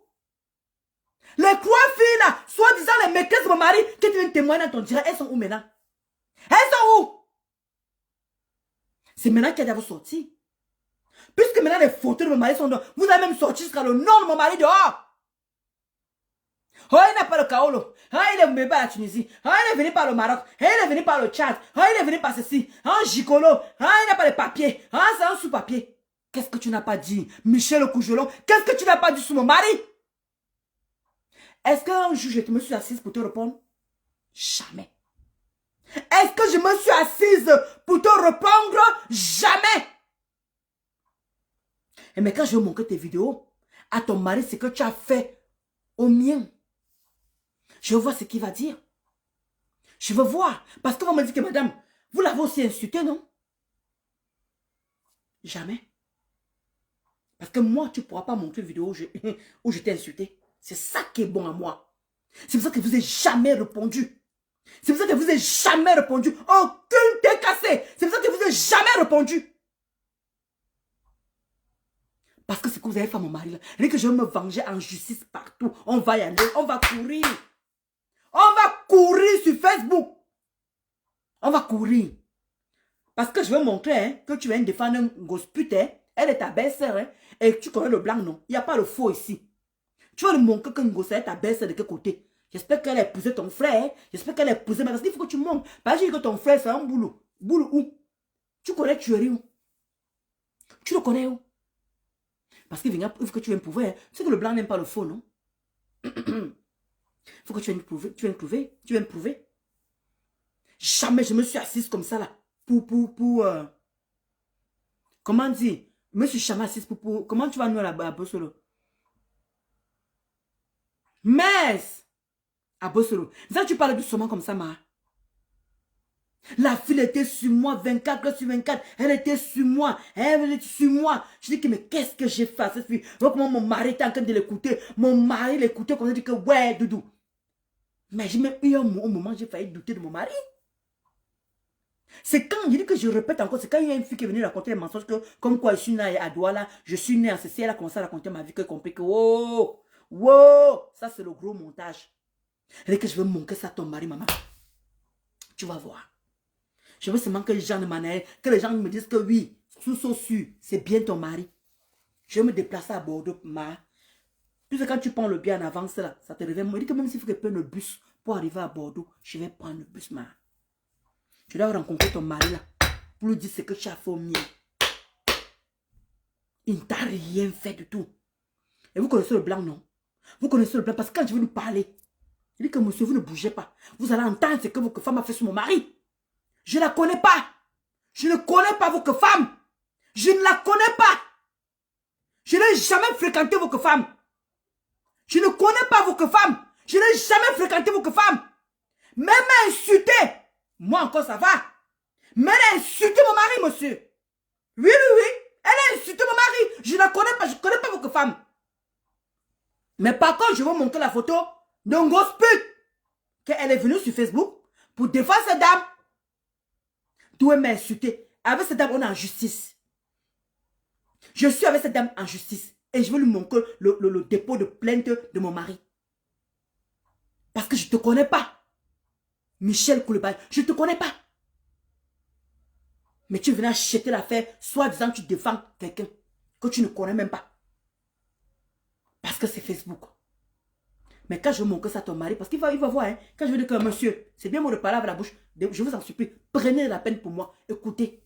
Les 3 filles là, soi-disant les maîtresses de mon mari, que tu viens témoigner dans ton direct, elles sont où maintenant? Elles sont où? C'est maintenant qu'elles doivent sortir. Puisque maintenant les photos de mon mari sont dehors, vous avez même sorti jusqu'à le nom de mon mari dehors. Oh, il n'a pas le Kaolo. Ah, il est venu par la Tunisie. Ah, il est venu par le Maroc. Ah, il est venu par le Tchad. Ah, il est venu par ceci. Ah, un gigolo. Ah, il n'a pas de papier. Ah, c'est un sous-papier. Qu'est-ce que tu n'as pas dit, Michel Cougelon? Qu'est-ce que tu n'as pas dit sur mon mari? Est-ce qu'un jour je me suis assise pour te répondre? Jamais. Est-ce que je me suis assise pour te répondre? Jamais. Et mais quand je vais montrer tes vidéos à ton mari, c'est que tu as fait au mien. Je veux voir ce qu'il va dire. Je veux voir. Parce qu'on me dit que madame, vous l'avez aussi insulté, non? Jamais. Parce que moi, tu ne pourras pas montrer une vidéo où je t'ai insulté. C'est ça qui est bon à moi. C'est pour ça que je ne vous ai jamais répondu. C'est pour ça que je ne vous ai jamais répondu. Aucune t'est cassée. C'est pour ça que je ne vous ai jamais répondu. Parce que c'est ce que vous avez fait à mon mari là. Il dit que je vais me venger en justice partout. On va y aller. On va courir. On va courir sur Facebook. On va courir. Parce que je veux montrer hein, que tu viens de défendre un gosse putain. Elle est ta belle-sœur. Hein, et tu connais le blanc, non? Il n'y a pas le faux ici. Tu vas lui montrer qu'un gosse est ta belle-sœur de quel côté? J'espère qu'elle a épousé ton frère. Hein? J'espère qu'elle a épousé. Mais parce qu'il faut que tu montres. Parce que ton frère, c'est un boulot. Boulot où? Tu connais tuerie où? Tu le connais où? Parce qu'il faut que tu viennes prouver. Hein. Tu sais que le blanc n'aime pas le faux, non? Il faut que tu viennes prouver. Tu viennes prouver. Jamais je me suis assise comme ça là. Comment dire? Je me suis jamais assise pour. Comment tu vas nous à Bossolo? Mais à Bossolo. Ça tu parles doucement comme ça, ma. La fille était sur moi 24 heures sur 24. Elle était sur moi. Elle était sur moi. Je dis que mais qu'est-ce que j'ai fait à cette fille? Vois comment mon mari était en train de l'écouter. Mon mari l'écoutait quand il dit que ouais, doudou. Mais j'ai même eu un moment où j'ai failli douter de mon mari. C'est quand, je dis que je répète encore, c'est quand il y a une fille qui est venue raconter les mensonges que, comme quoi je suis née à Douala, je suis née en ceci, elle a commencé à raconter ma vie, qu'elle a compris que, wow, wow, ça c'est le gros montage. Elle dit que je veux manquer ça à ton mari, maman. Tu vas voir. Je veux seulement que les gens me disent que oui, sûr, c'est bien ton mari. Je vais me déplacer à Bordeaux, ma. Tu sais, quand tu prends le bien en avance, là, ça te revient. Il dit que même s'il faut que je prenne le bus pour arriver à Bordeaux, je vais prendre le bus, ma. Tu dois rencontrer ton mari, là, pour lui dire ce que tu as fait au mien. Il ne t'a rien fait du tout. Et vous connaissez le blanc, non? Vous connaissez le blanc parce que quand je vais lui parler, il dit que monsieur, vous ne bougez pas. Vous allez entendre ce que votre femme a fait sur mon mari. Je ne la connais pas. Je ne connais pas votre femme. Je ne la connais pas. Je n'ai jamais fréquenté votre femme. Je ne connais pas votre femme. Je n'ai jamais fréquenté votre femme. Même insulté. Moi encore ça va. Mais elle a insulté mon mari, monsieur. Oui, oui, oui. Elle a insulté mon mari. Je ne la connais pas. Je ne connais pas votre femme. Mais par contre, je vais vous montrer la photo d'un grosse pute. Qu'elle est venue sur Facebook pour défendre cette dame. D'où elle m'a insulté. Avec cette dame, on est en justice. Je suis avec cette dame en justice. Et je vais lui montrer le dépôt de plainte de mon mari. Parce que je ne te connais pas. Michel Koulibaly, je ne te connais pas. Mais tu venais acheter l'affaire, soit disant que tu défends quelqu'un que tu ne connais même pas. Parce que c'est Facebook. Mais quand je montre ça à ton mari, parce qu'il va voir, hein, quand je veux dire que monsieur, c'est bien moi de parler avec la bouche, je vous en supplie, prenez la peine pour moi, écoutez.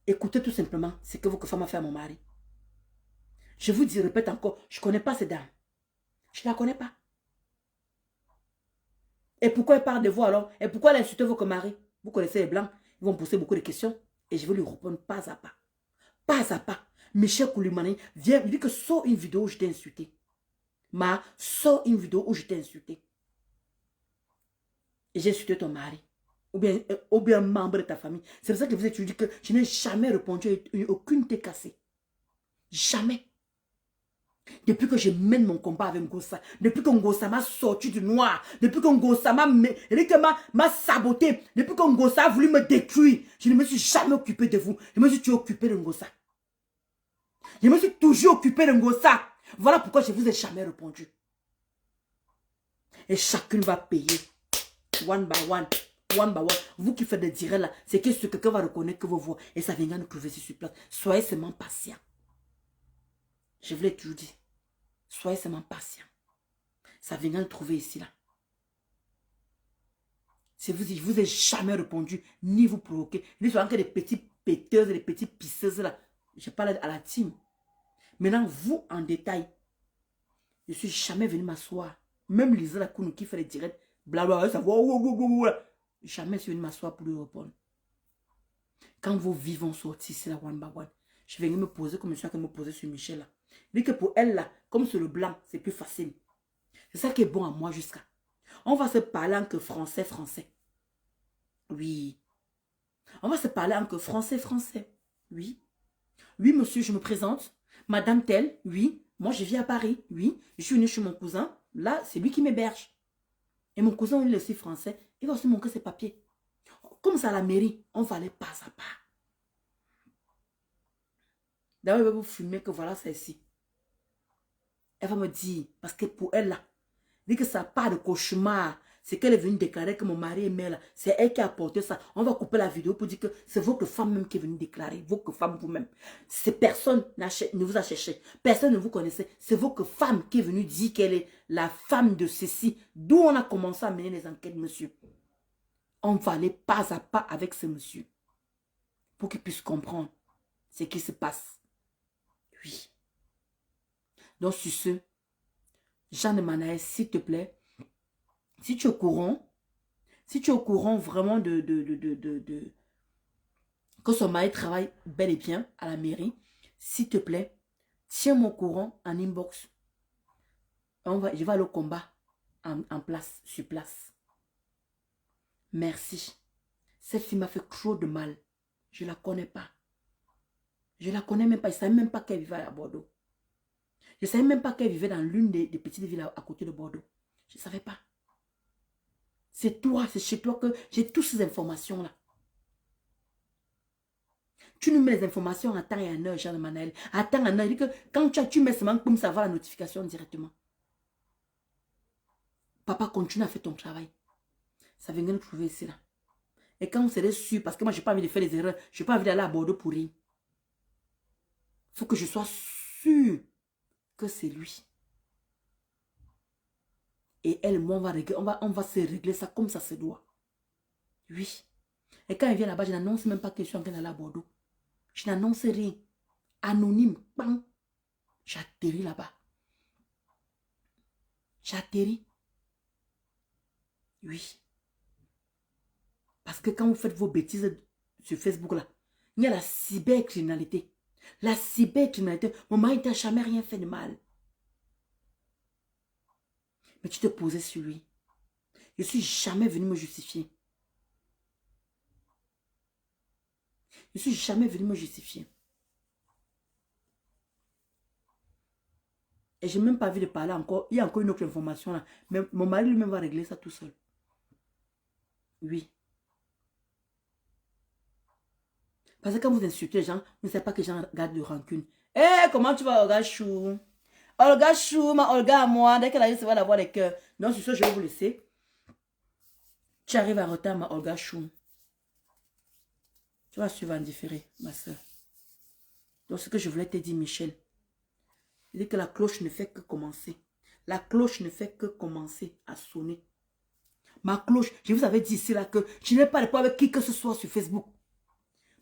Écoutez tout simplement ce que votre femme a fait à mon mari. Je vous dis, répète encore, je ne connais pas cette dame. Je ne la connais pas. Et pourquoi elle parle de vous alors? Et pourquoi elle insulte votre mari? Vous connaissez les blancs, ils vont poser beaucoup de questions et je vais lui répondre pas à pas. Pas à pas. Michel Koulibaly vient, il dit que sors une vidéo où je t'ai insulté. Sors une vidéo où je t'ai insulté. Et j'ai insulté ton mari. Ou bien un membre de ta famille. C'est pour ça que je vous ai toujours dit que je n'ai jamais répondu à aucune thé cassée. Jamais. Depuis que je mène mon combat avec Ngossa, depuis que Ngossa m'a sorti du noir, depuis que Ngossa m'a saboté, depuis que Ngossa a voulu me détruire, je ne me suis jamais occupé de vous. Je me suis toujours occupé de Ngossa. Je me suis toujours occupé de Ngossa. Voilà pourquoi je ne vous ai jamais répondu. Et chacune va payer. One by one. One by one. Vous qui faites des directs là, c'est que ce que quelqu'un va reconnaître que vous voyez. Et ça viendra nous prouver sur place. Soyez seulement patient. Je vous l'ai toujours dit. Soyez seulement patient. Ça viendra nous trouver ici là. Si je ne vous ai jamais répondu, ni vous provoquer. Ni souvent que des petits péteuses, des petits pisseuses là. Je parle à la team. Maintenant, vous en détail. Je ne suis jamais venu m'asseoir. Même Lisa la Kounou qui fait les directs. Blablabla, ça va. Jamais je suis venu m'asseoir pour lui répondre. Quand vos vies vont sortir, c'est la one by one. Je vais me poser comme je suis en train de me poser sur Michel là. Il dit que pour elle là, comme sur le blanc, c'est plus facile. C'est ça qui est bon à moi jusqu'à. On va se parler en que français. Oui. On va se parler en que français. Oui. Oui, monsieur, je me présente. Madame telle, oui. Moi, je vis à Paris, oui. Je suis venue chez mon cousin. Là, c'est lui qui m'héberge. Et mon cousin, il est aussi français. Il va aussi montrer ses papiers. Comme ça, à la mairie, on va aller pas à pas. D'abord, il va vous filmer que voilà, c'est ici. Elle va me dire, parce que pour elle, là, dit que ça part de cauchemar. C'est qu'elle est venue déclarer que mon mari est mère. C'est elle qui a apporté ça. On va couper la vidéo pour dire que c'est votre femme même qui est venue déclarer. Votre femme vous-même. C'est personne ne vous a cherché. Personne ne vous connaissait. C'est votre femme qui est venue dire qu'elle est la femme de ceci. D'où on a commencé à mener les enquêtes, monsieur. On va aller pas à pas avec ce monsieur. Pour qu'il puisse comprendre ce qui se passe. Oui. Donc sur ce, Jean de Manaïs, s'il te plaît, si tu es au courant vraiment que son mari travaille bel et bien à la mairie, s'il te plaît, tiens-moi au courant en inbox. Je vais aller au combat sur place. Merci. Cette fille m'a fait trop de mal. Je ne la connais pas. Je ne la connais même pas. Je ne savais même pas qu'elle vivait à Bordeaux. Je ne savais même pas qu'elle vivait dans l'une des petites villes à côté de Bordeaux. Je ne savais pas. C'est toi, c'est chez toi que j'ai toutes ces informations-là. Tu nous mets les informations en temps et en heure, Jean Manaël. À temps et en heure. Il dit que quand tu mets seulement comme ça, va la notification directement. Papa, continue à faire ton travail. Ça vient nous trouver ici, là. Et quand on serait sûr, parce que moi, je n'ai pas envie de faire des erreurs, je n'ai pas envie d'aller à Bordeaux pour rien. Il faut que je sois sûr que c'est lui. Et elle, moi, on va se régler ça comme ça se doit. Oui. Et quand il vient là-bas, je n'annonce même pas que je suis en train d'aller à Bordeaux. Je n'annonce rien. Anonyme. Bang. J'atterris là-bas. J'atterris. Oui. Parce que quand vous faites vos bêtises sur Facebook, là, il y a la cybercriminalité. La cybercriminalité. Mon mari ne t'a jamais rien fait de mal. Mais tu te posais sur lui. Je ne suis jamais venu me justifier. Je ne suis jamais venu me justifier. Et je n'ai même pas envie de parler encore. Il y a encore une autre information là. Mais mon mari lui-même va régler ça tout seul. Oui. Parce que quand vous insultez les gens, vous ne savez pas que les gens gardent de rancune. Eh, comment tu vas, Olga Chou? Olga Chou, ma Olga à moi. Dès qu'elle arrive, ça va la voir les cœurs. Non, sur ce, je vais vous laisser. Tu arrives en retard, ma Olga Chou. Tu vas suivre en différé, ma soeur. Donc, ce que je voulais te dire, Michel, c'est que la cloche ne fait que commencer. La cloche ne fait que commencer à sonner. Ma cloche, je vous avais dit ici là que je n'ai pas de problème avec qui que ce soit sur Facebook.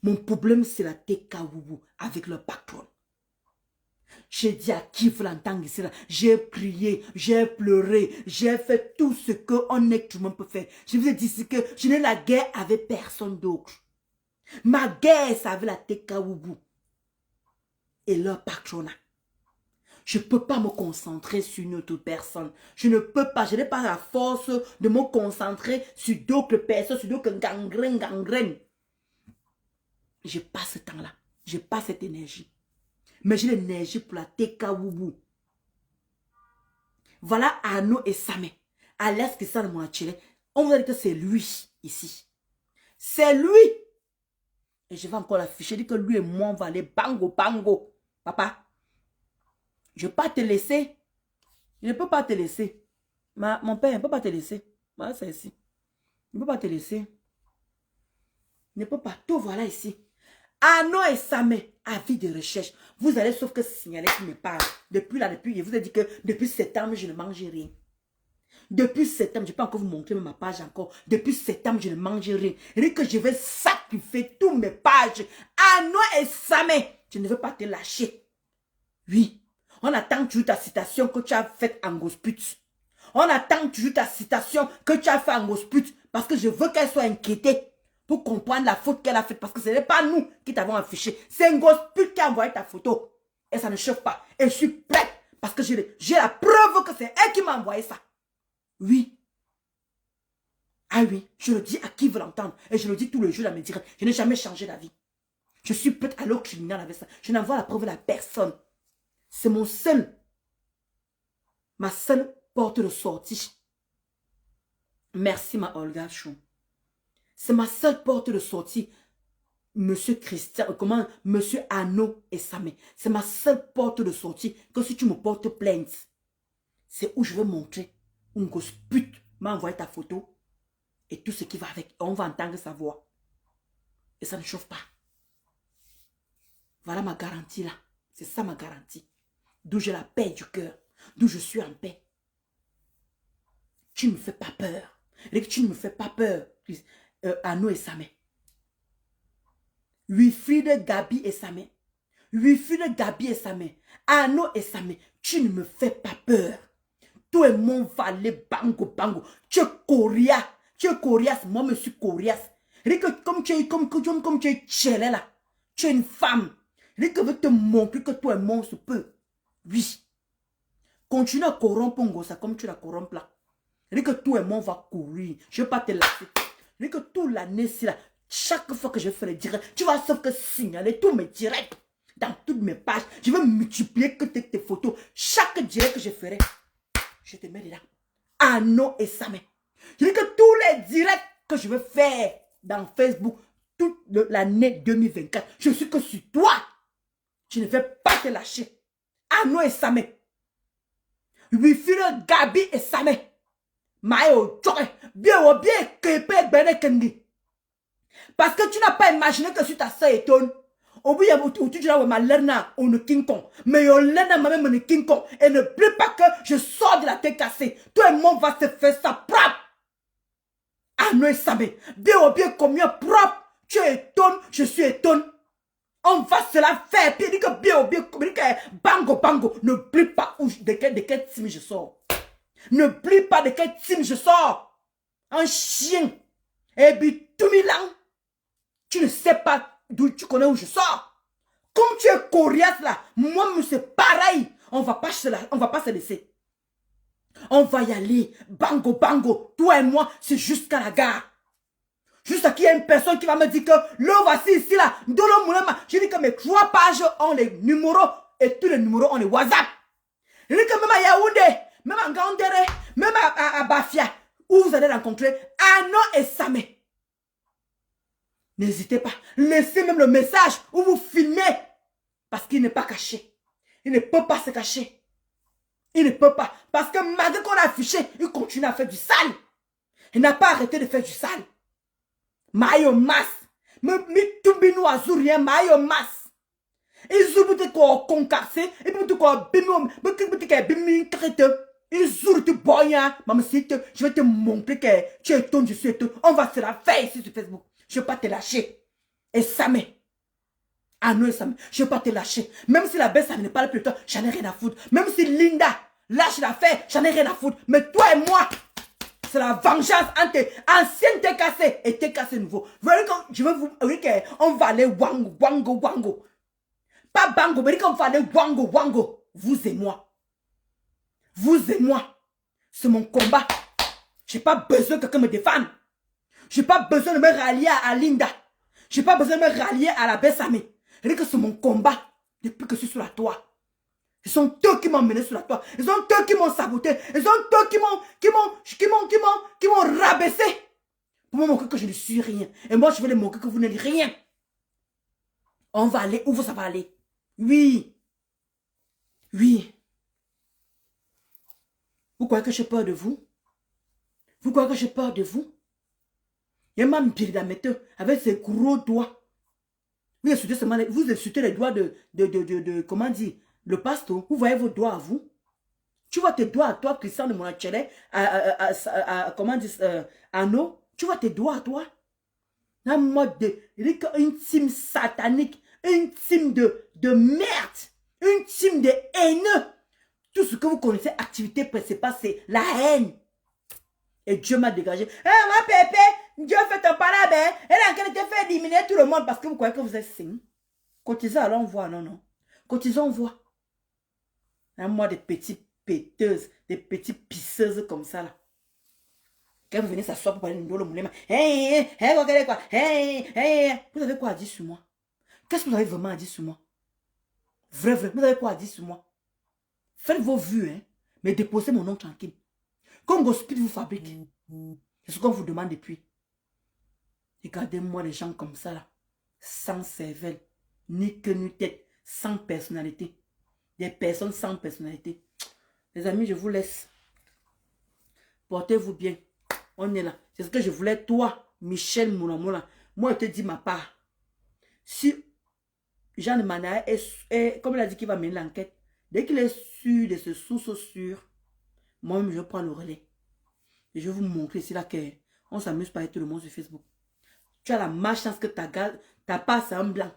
Mon problème, c'est la TKWU avec le patron. J'ai dit à qui vous l'entendre ici là. J'ai prié, j'ai pleuré, j'ai fait tout ce qu'un être humain peut faire. Je vous ai dit ici que je n'ai la guerre avec personne d'autre. Ma guerre, c'est avec la TKWU et leur patronat. Je ne peux pas me concentrer sur une autre personne. Je ne peux pas, je n'ai pas la force de me concentrer sur d'autres personnes, sur d'autres gangrènes. Je n'ai pas ce temps-là. Je n'ai pas cette énergie. Mais j'ai l'énergie pour la TKWU. Voilà Arnaud et Samé. À l'est que ça de mon attiré. On vous a dit que c'est lui ici. C'est lui. Et je vais encore l'afficher. Je dis que lui et moi, on va aller bango. Papa, je ne vais pas te laisser. Je ne peux pas te laisser. Mon père, il ne peut pas te laisser. Voilà, c'est ici. Il ne peut pas te laisser. Il ne peut pas. Tout voilà ici. Arnaud et Samé, avis de recherche. Vous allez sauf que signaler sur mes pages. Depuis, je vous ai dit que depuis septembre, je ne mange rien. Depuis septembre, je ne peux pas encore vous montrer ma page encore. Depuis septembre, je ne mange rien. Et que je vais sacrifier toutes mes pages. Arnaud et Samé, je ne veux pas te lâcher. Oui. On attend toujours ta citation que tu as faite en gospute. On attend toujours ta citation que tu as faite en gospute. Parce que je veux qu'elle soit inquiétée. Pour comprendre la faute qu'elle a faite. Parce que ce n'est pas nous qui t'avons affiché. C'est un gospute qui a envoyé ta photo. Et ça ne chauffe pas. Et je suis prête. Parce que j'ai la preuve que c'est elle qui m'a envoyé ça. Oui. Ah oui. Je le dis à qui veut l'entendre. Et je le dis tous les jours à mes directs. Je n'ai jamais changé d'avis. Je suis prête à aller au tribunal avec ça. Je n'envoie la preuve à personne. C'est ma seule porte de sortie. Merci ma Olga Chou. C'est ma seule porte de sortie. Monsieur Christian, Monsieur Arnaud et Samé. C'est ma seule porte de sortie que si tu me portes plainte, c'est où je vais montrer une grosse pute m'a envoyé ta photo et tout ce qui va avec. On va entendre sa voix. Et ça ne chauffe pas. Voilà ma garantie là. C'est ça ma garantie. D'où j'ai la paix du cœur. D'où je suis en paix. Tu ne me fais pas peur. Tu ne me fais pas peur. Arnaud et Samé. Wilfried, Gabi et Samé. Wilfried, Gabi et Samé. Arnaud et Samé. Tu ne me fais pas peur. Tout le monde va aller bango. Tu es coriace. Tu es coriace. Moi, je suis coriace. Comme tu es chelé là. Tu es une femme. Je veux te montrer que toi, un monstre peut. Oui. Continue à corrompre ça comme tu la corrompes là. Que tout le monde va courir. Je ne vais pas te lâcher. Que toute l'année, chaque fois que je fais les directs, tu vas sauf que signaler tous mes directs dans toutes mes pages. Je vais multiplier que tes photos. Chaque direct que je ferai, je te mets dedans. Arnaud et Samé. Je dis que tous les directs que je veux faire dans Facebook, toute l'année 2024, je suis que sur toi. Je ne vais pas te lâcher. Ano et Samé. Wifire Gabi et Samé. Maïo Tchore. Bien Kepe Bene Kendi. Parce que tu n'as pas imaginé que sur ta soeur étonne. Au bout où tu diras, ma lerna, on ne King Kong. Mais on lerna même on King Kong. Et ne plus pas que je sors de la tête cassée. Tout le monde va se faire ça propre. Ano et Samé. Bien combien propre. Tu étonnes, je suis étonne. On va se la faire. Puis il dit que bien, bango, bango. Ne plie pas de quel team je sors. Ne plie pas de quel team je sors. Un chien. Et puis, tout Milan. Tu ne sais pas d'où tu connais où je sors. Comme tu es coriace là, moi, c'est pareil. On va pas se laisser. On va y aller. Bango, bango. Toi et moi, c'est jusqu'à la gare. Juste qu'il y a une personne qui va me dire que le voici ici là. Je dis que mes 3 pages ont les numéros et tous les numéros ont les WhatsApp. Je dis que même à Yaoundé, même à Gandere, même à Bafia, où vous allez rencontrer Ano et Samé. N'hésitez pas. Laissez même le message où vous filmez. Parce qu'il n'est pas caché. Il ne peut pas se cacher. Il ne peut pas. Parce que malgré qu'on a affiché, il continue à faire du sale. Il n'a pas arrêté de faire du sale. Mayo mas. Mi tumbinu azurien mayo mas. Ils ont peut-être quoi concassé. Et peut-être quoi bimou. Peut-être bimou crête. Ils ont tout boyan. Maman, je vais te montrer que tu es étonné, je suis étonné. On va se la faire ici sur Facebook. Je ne vais pas te lâcher. Et Samé. Ah non, Samé. Je ne vais pas te lâcher. Même si la belle Samé n'est pas là plus tard, j'en ai rien à foutre. Même si Linda lâche l'affaire, j'en ai rien à foutre. Mais toi et moi, c'est la vengeance entre anciennes t'es cassé et t'es cassé nouveau. Je veux vous dire qu'on va aller wango, wango, wango. Pas bango, mais qu'on va aller wango, wango. Vous et moi. Vous et moi. C'est mon combat. Je n'ai pas besoin que quelqu'un me défende. Je n'ai pas besoin de me rallier à Linda. Je n'ai pas besoin de me rallier à la Bessamé. Je dis que c'est mon combat depuis que je suis sur la toit. Ils sont eux qui m'ont mené sur la toit. Ils sont eux qui m'ont saboté. Ils sont eux qui m'ont rabaissé. Pour me montrer que je ne suis rien. Et moi, je vais les montrer que vous n'êtes rien. On va aller où ça va aller. Oui. Oui. Vous croyez que j'ai peur de vous? Vous croyez que j'ai peur de vous? Il y a même pire d'Ameteux avec ses gros doigts. Vous insultez les doigts comment dire, le pasteur. Vous voyez vos doigts à vous. Tu vois tes doigts à toi, Christian de Monachele, comment dire, Ano. Tu vois tes doigts à toi. Un mode une team satanique, une team de merde, une team de haineux. Tout ce que vous connaissez, activité principale, c'est la haine. Et Dieu m'a dégagé. Eh, ma pépé, Dieu fait ton parabène. Elle a en train de te faire éliminer tout le monde parce que vous croyez que vous êtes sain. Cotisez, alors on voit. Non, non. Cotisez, on voit. Moi, des petites péteuses, des petites pisseuses comme ça, là. Quand vous venez s'asseoir pour parler de l'eau, vous avez quoi à dire sur moi? Qu'est-ce que vous avez vraiment à dire sur moi? Vrai, vous avez quoi à dire sur moi? Faites vos vues, hein, mais déposez mon nom tranquille. Comme Gospel vous fabrique. C'est ce qu'on vous demande depuis. Regardez-moi les gens comme ça, là. Sans cervelle, ni queue, ni tête, sans personnalité. Des personnes sans personnalité. Les amis, je vous laisse. Portez-vous bien. On est là. C'est ce que je voulais, toi, Michel Moulamoula. Moi, je te dis ma part. Si Jean de Manaï est, comme il a dit qu'il va mener l'enquête, dès qu'il est sûr de ce source sûr, moi-même, je prends le relais. Et je vais vous montrer ici là qu'on ne s'amuse pas avec tout le monde sur Facebook. Tu as la malchance que ta part, c'est un blanc.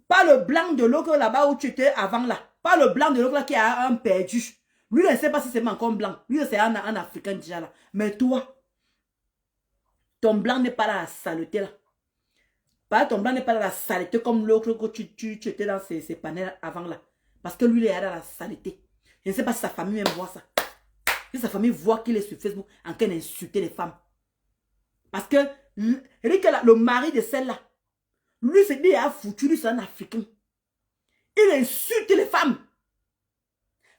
Pas le blanc de l'autre là-bas où tu étais avant là. Pas le blanc de l'autre là qui a un perdu. Lui, il ne sait pas si c'est encore un blanc. Lui, c'est un Africain déjà là. Mais toi, ton blanc n'est pas dans la saleté là. Pas ton blanc n'est pas dans la saleté comme l'autre que tu étais dans ces panels avant là. Parce que lui, il est dans la saleté. Je ne sais pas si sa famille même voit ça. Si sa famille voit qu'il est sur Facebook en train d'insulter les femmes. Parce que le mari de celle-là, lui, c'est dit, il a foutu, lui, c'est un Africain. Il insulte les femmes.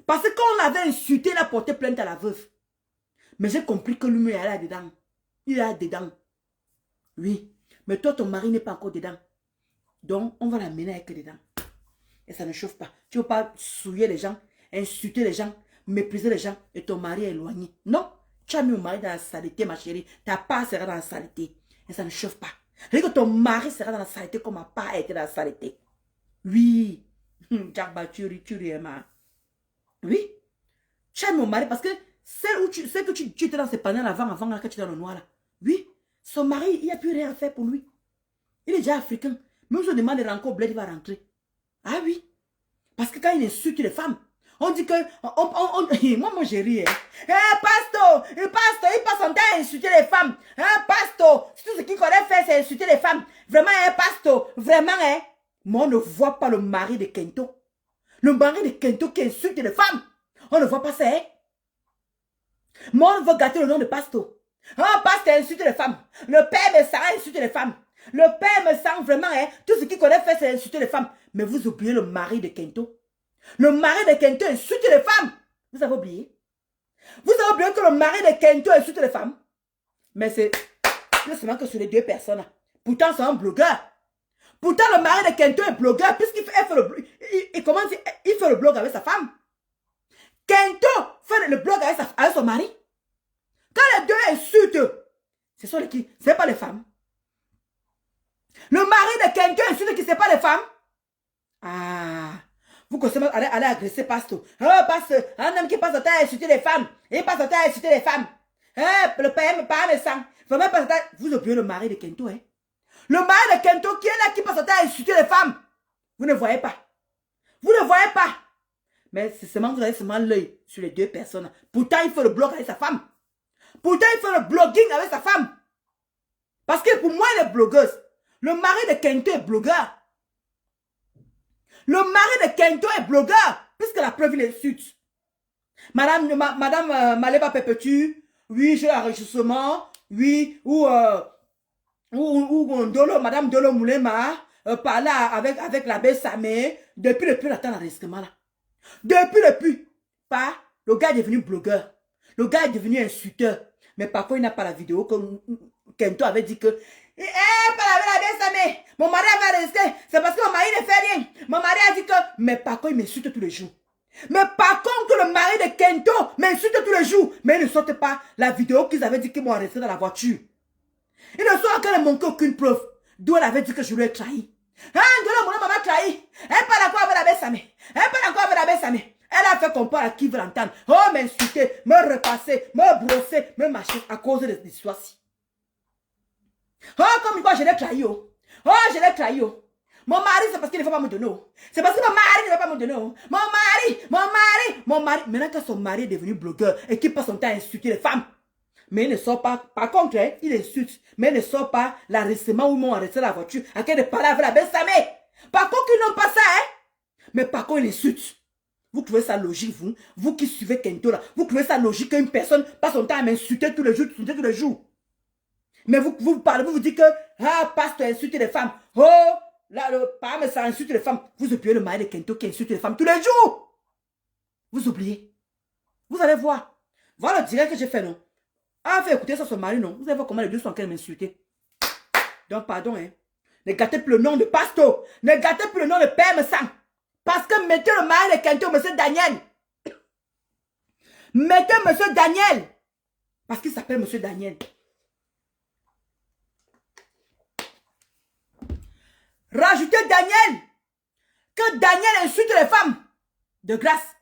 Parce que quand on l'avait insulté, il a porté plainte à la veuve. Mais j'ai compris que lui, il est là-dedans. Il est là-dedans. Oui. Mais toi, ton mari n'est pas encore dedans. Donc, on va l'amener avec dedans. Et ça ne chauffe pas. Tu ne veux pas souiller les gens, insulter les gens, mépriser les gens et ton mari est éloigné. Non. Tu as mis ton mari dans la saleté, ma chérie. Ta part sera dans la saleté. Et ça ne chauffe pas. C'est-à-dire que ton mari sera dans la saleté comme ma part a été dans la saleté. Oui. Tu ris, ma. Oui. Tu as mis mon mari parce que celle que tu étais dans ces panels avant là, que tu es dans le noir là. Oui. Son mari, il n'y a plus rien à faire pour lui. Il est déjà africain. Même si on demande de rentrer au bled, il va rentrer. Ah oui. Parce que quand il insulte les femmes, on dit que... moi, j'ai ri. Pasto, il passe son temps à insulter les femmes. Pasto, tout ce qu'il connaît faire, c'est insulter les femmes. Vraiment, Pasto, vraiment, moi, on ne voit pas le mari de Kento. Le mari de Kento qui insulte les femmes. On ne voit pas ça, Moi, on veut gâter le nom de Pasto. Pasto insulte les femmes. Le père me sent insulte les femmes. Le père me sent vraiment, tout ce qu'il connaît faire, c'est insulter les femmes. Mais vous oubliez le mari de Kento. Le mari de Kento insulte les femmes. Vous avez oublié? Vous avez oublié que le mari de Kento insulte les femmes? Mais c'est seulement que sur les deux personnes. Pourtant, c'est un blogueur. Pourtant, le mari de Kento est blogueur puisqu'il fait il fait le blog avec sa femme. Kento fait le blog avec son mari. Quand les deux insultent, ce sont les qui? Ce n'est pas les femmes. Le mari de Kento insulte qui, ce n'est pas les femmes. Ah, vous commencez à aller agresser Pasto. Un homme qui passe le temps à insulter les femmes. Il passe le temps à insulter les femmes. Le père me sent. Vous oubliez le mari de Kento, Le mari de Kento qui est là, qui passe le temps à insulter les femmes. Vous ne voyez pas. Vous ne voyez pas. Mais c'est seulement, vous avez seulement l'œil sur les deux personnes. Pourtant, il fait le blog avec sa femme. Pourtant, il fait le blogging avec sa femme. Parce que pour moi, elle est blogueuse. Le mari de Kento est blogueur. Le mari de Kento est blogueur. Puisque la preuve, il insulte. Madame Maleba Perpétue, oui, j'ai l'enregistrement, oui, ou Madame Dolo Moulema, parlait avec l'abbé Samé, depuis le temps d'enregistrement là. Depuis, pas, le gars est devenu blogueur. Le gars est devenu insulteur. Mais par contre, il n'a pas la vidéo que Kento avait dit que pas l'abbé Samé, mon mari avait enregistré, c'est parce que mon mari ne fait rien. Mon mari a dit que, mais par contre, il m'insulte tous les jours. Mais par contre, le mari de Kento m'insulte tous les jours. Mais ils ne sortent pas la vidéo qu'ils avaient dit qu'ils m'ont arrêté dans la voiture. Ils ne sortent qu'elle ne manquait aucune preuve. D'où elle avait dit que je lui ai trahi. Mon maman trahi. Elle parle encore avec l'abbé Samé. Elle a fait comprendre à qui veut l'entendre. Oh, m'insulter, me repasser, me brosser, me mâcher à cause de l'histoire-ci. Oh, comme quoi je l'ai trahi. Oh, je l'ai trahi. Mon mari, c'est parce qu'il ne faut pas me donner. C'est parce que mon mari ne veut pas me donner. Mon mari. Maintenant que son mari est devenu blogueur et qu'il passe son temps à insulter les femmes. Mais il ne sort pas. Par contre, il insulte. Mais il ne sort pas l'arrêtement où ils m'ont arrêté la voiture. À quel de parler avec la belle Samé. Par contre, ils n'ont pas ça, Mais par contre, il insulte. Vous trouvez ça logique, vous qui suivez Kento là. Vous trouvez ça logique qu'une personne passe son temps à m'insulter tous les jours. Mais vous parlez, vous dites que, pasteur insulte les femmes. Oh, là, le parle, ça insulte les femmes. Vous oubliez le mari de Kento qui insulte les femmes tous les jours. Vous oubliez. Vous allez voir. Voilà le direct que j'ai fait, non? Fait écouter ça son mari, non? Vous allez voir comment les deux sont en train de m'insulter. Donc, pardon, Ne gâtez plus le nom de Pasto. Ne gâtez plus le nom de Père Messang. Parce que mettez le mari de Kento, monsieur Daniel. Mettez monsieur Daniel. Parce qu'il s'appelle monsieur Daniel. Rajoutez Daniel. Que Daniel insulte les femmes. De grâce.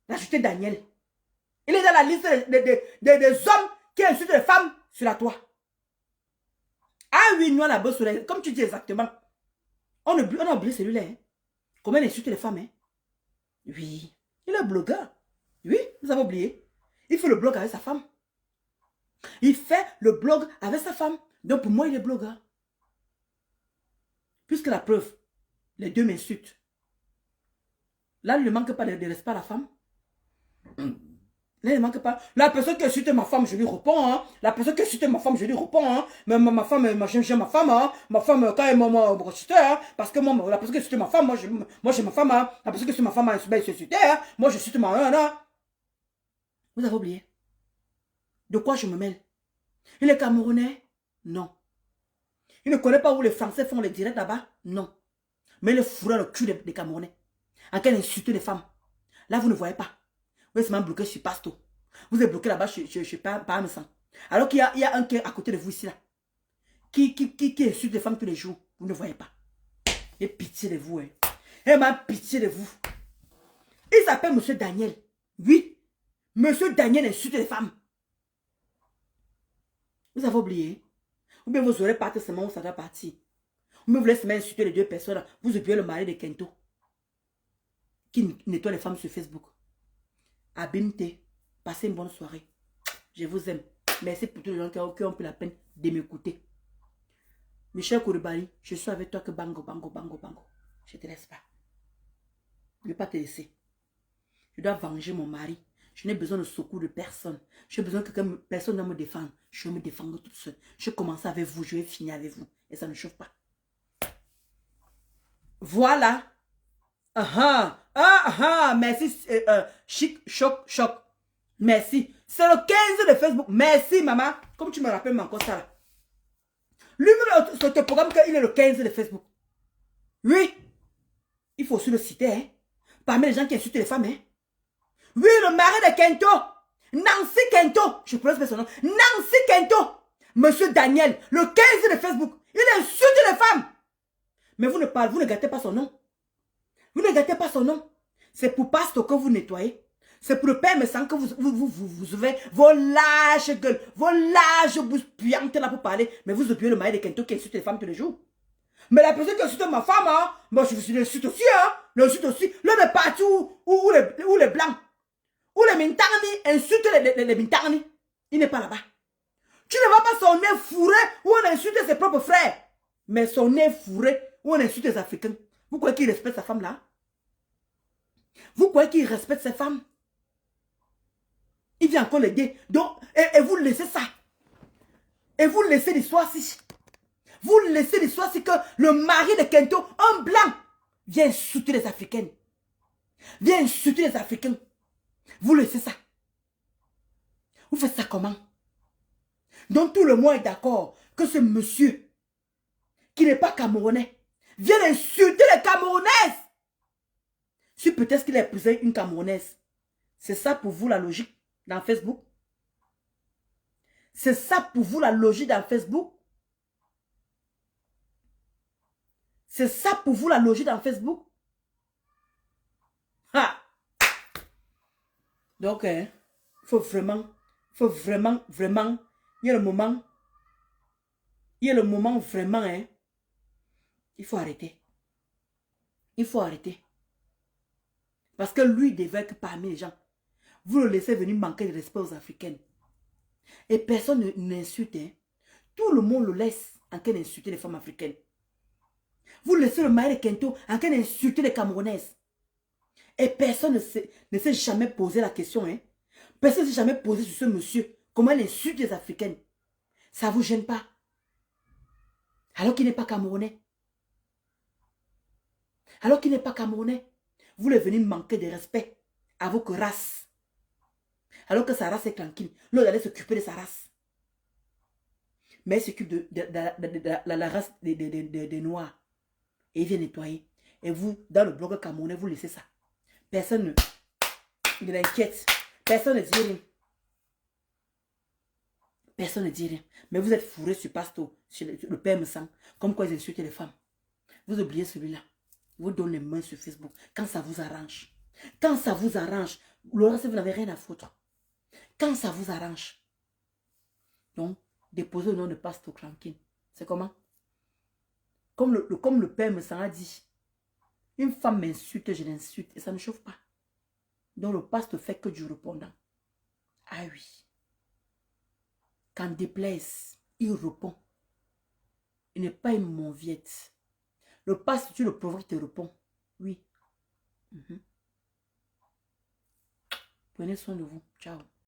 Rajoutez Daniel. Il est dans la liste des hommes qui insultent les femmes sur la toit. Ah oui, nous on a besoin, comme tu dis exactement. On a oublié celui-là. Comment il insulte les femmes. Oui. Il est blogueur. Oui, vous avez oublié. Il fait le blog avec sa femme. Il fait le blog avec sa femme. Donc pour moi, il est blogueur. Puisque la preuve, les deux m'insultent. Là, il ne manque pas de respect à la femme. Là, il ne manque pas. La personne qui insulte ma femme, je lui réponds. La personne qui insulte ma femme, je lui réponds. Mais ma femme, j'aime ma femme. Ma femme, quand elle m'a insulté, parce que moi, la personne qui insulte ma femme, moi, j'aime ma femme. La personne qui insulte ma femme, elle s'insulte. Moi, je insulte ma femme. Vous avez oublié. De quoi je me mêle? Il est Camerounais? Non. Il ne connaît pas où les Français font les directs là-bas? Non. Mais il est fourré le cul des Camerounais. En quelle insulte les femmes? Là, vous ne voyez pas. Vous êtes seulement bloqué sur Pasto. Vous êtes bloqué là-bas chez Parmesan. Alors qu'il y a un qui est à côté de vous ici là. Qui insulte les femmes tous les jours. Vous ne voyez pas. Et pitié de vous. Hein. Et m'a pitié de vous. Il s'appelle Monsieur Daniel. Oui. Monsieur Daniel insulte les femmes. Vous avez oublié? Ou bien vous aurez parti seulement où ça doit partir. Ou bien vous laissez insulter les deux personnes. Vous oubliez le mari de Kento. Qui nettoie les femmes sur Facebook. Abimte. Passez une bonne soirée. Je vous aime. Merci pour tous les gens qui ont pris la peine de m'écouter. Michel Koulibaly, je suis avec toi que bango, bango, bango, bango. Je ne te laisse pas. Je ne vais pas te laisser. Je dois venger mon mari. Je n'ai besoin de secours de personne. J'ai besoin que personne ne me défende. Je vais me défendre toute seule. Je commence avec vous, je vais finir avec vous. Et ça ne chauffe pas. Voilà. Merci. Chic, choc, choc. Merci. C'est le 15 de Facebook. Merci, maman. Comme tu me rappelles encore ça là. Lui, sur ton programme, il est le 15 de Facebook. Oui. Il faut aussi le citer, hein. Parmi les gens qui insultent les femmes, hein. Oui, le mari de Kento. Nancy Kento. Je prononce son nom. Nancy Kento. Monsieur Daniel, le 15 de Facebook. Il insulte les femmes. Mais vous ne gâtez pas son nom. Vous ne gâtez pas son nom. C'est pour Pasto que vous nettoyez. C'est pour le père me sent que vous ouvrez vos lâches gueules, vos lâches bouches puantes là pour parler. Mais vous oubliez le mari de Kento qui insulte les femmes tous les jours. Mais la personne qui insulte ma femme, hein, moi je vous insulte aussi, hein. L'insulte aussi. L'homme est partout où les blancs, où les mintani insultent les mintani. Il n'est pas là-bas. Tu ne vois pas son nez fourré où on insulte ses propres frères. Mais son nez fourré où on insulte les Africains. Vous croyez qu'il respecte sa femme là? Vous croyez qu'il respecte ses femmes? Il vient encore l'aider. Donc, et vous laissez ça. Et vous laissez l'histoire-ci. Vous laissez l'histoire-ci que le mari de Kento, un blanc, vient insulter les Africaines. Vient insulter les Africains. Vous laissez ça. Vous faites ça comment? Donc tout le monde est d'accord que ce monsieur, qui n'est pas camerounais, vient insulter les Camerounaises. Si peut-être qu'il a épousé une Camerounaise. C'est ça pour vous la logique dans Facebook? C'est ça pour vous la logique dans Facebook? C'est ça pour vous la logique dans Facebook? Ha! Donc, il faut vraiment, il y a le moment vraiment, hein, il faut arrêter. Il faut arrêter. Parce que lui devait être parmi les gens. Vous le laissez venir manquer de respect aux Africaines. Et personne n'insulte. Hein. Tout le monde le laisse en train d'insulter les femmes africaines. Vous laissez le mari de Kento en train d'insulter les Camerounaises. Et personne ne s'est jamais posé la question. Hein. Personne ne s'est jamais posé sur ce monsieur. Comment il insulte les Africaines. Ça ne vous gêne pas. Alors qu'il n'est pas Camerounais. Alors qu'il n'est pas Camerounais. Vous le venez manquer de respect à votre race. Alors que sa race est tranquille. L'autre allait s'occuper de sa race. Mais il s'occupe de la race des Noirs. Et il vient nettoyer. Et vous, dans le blog camerounais, vous laissez ça. Personne ne l'inquiète. Personne ne dit rien. Personne ne dit rien. Mais vous êtes fourré sur Pasto, sur le père me sent. Comme quoi ils insultent les femmes. Vous oubliez celui-là. Vous donnez les mains sur Facebook. Quand ça vous arrange. Quand ça vous arrange. Le reste, vous n'avez rien à foutre. Quand ça vous arrange. Donc, déposez le nom de Pasto tranquille. C'est comment? Comme le père me a dit. Une femme m'insulte, je l'insulte. Et ça ne chauffe pas. Donc, le Pasto fait que du répondant. Ah oui. Quand déplaise, il répond. Il n'est pas une mauviette. Le Pasto, tu le provoques, il te répond. Oui. Prenez soin de vous. Ciao.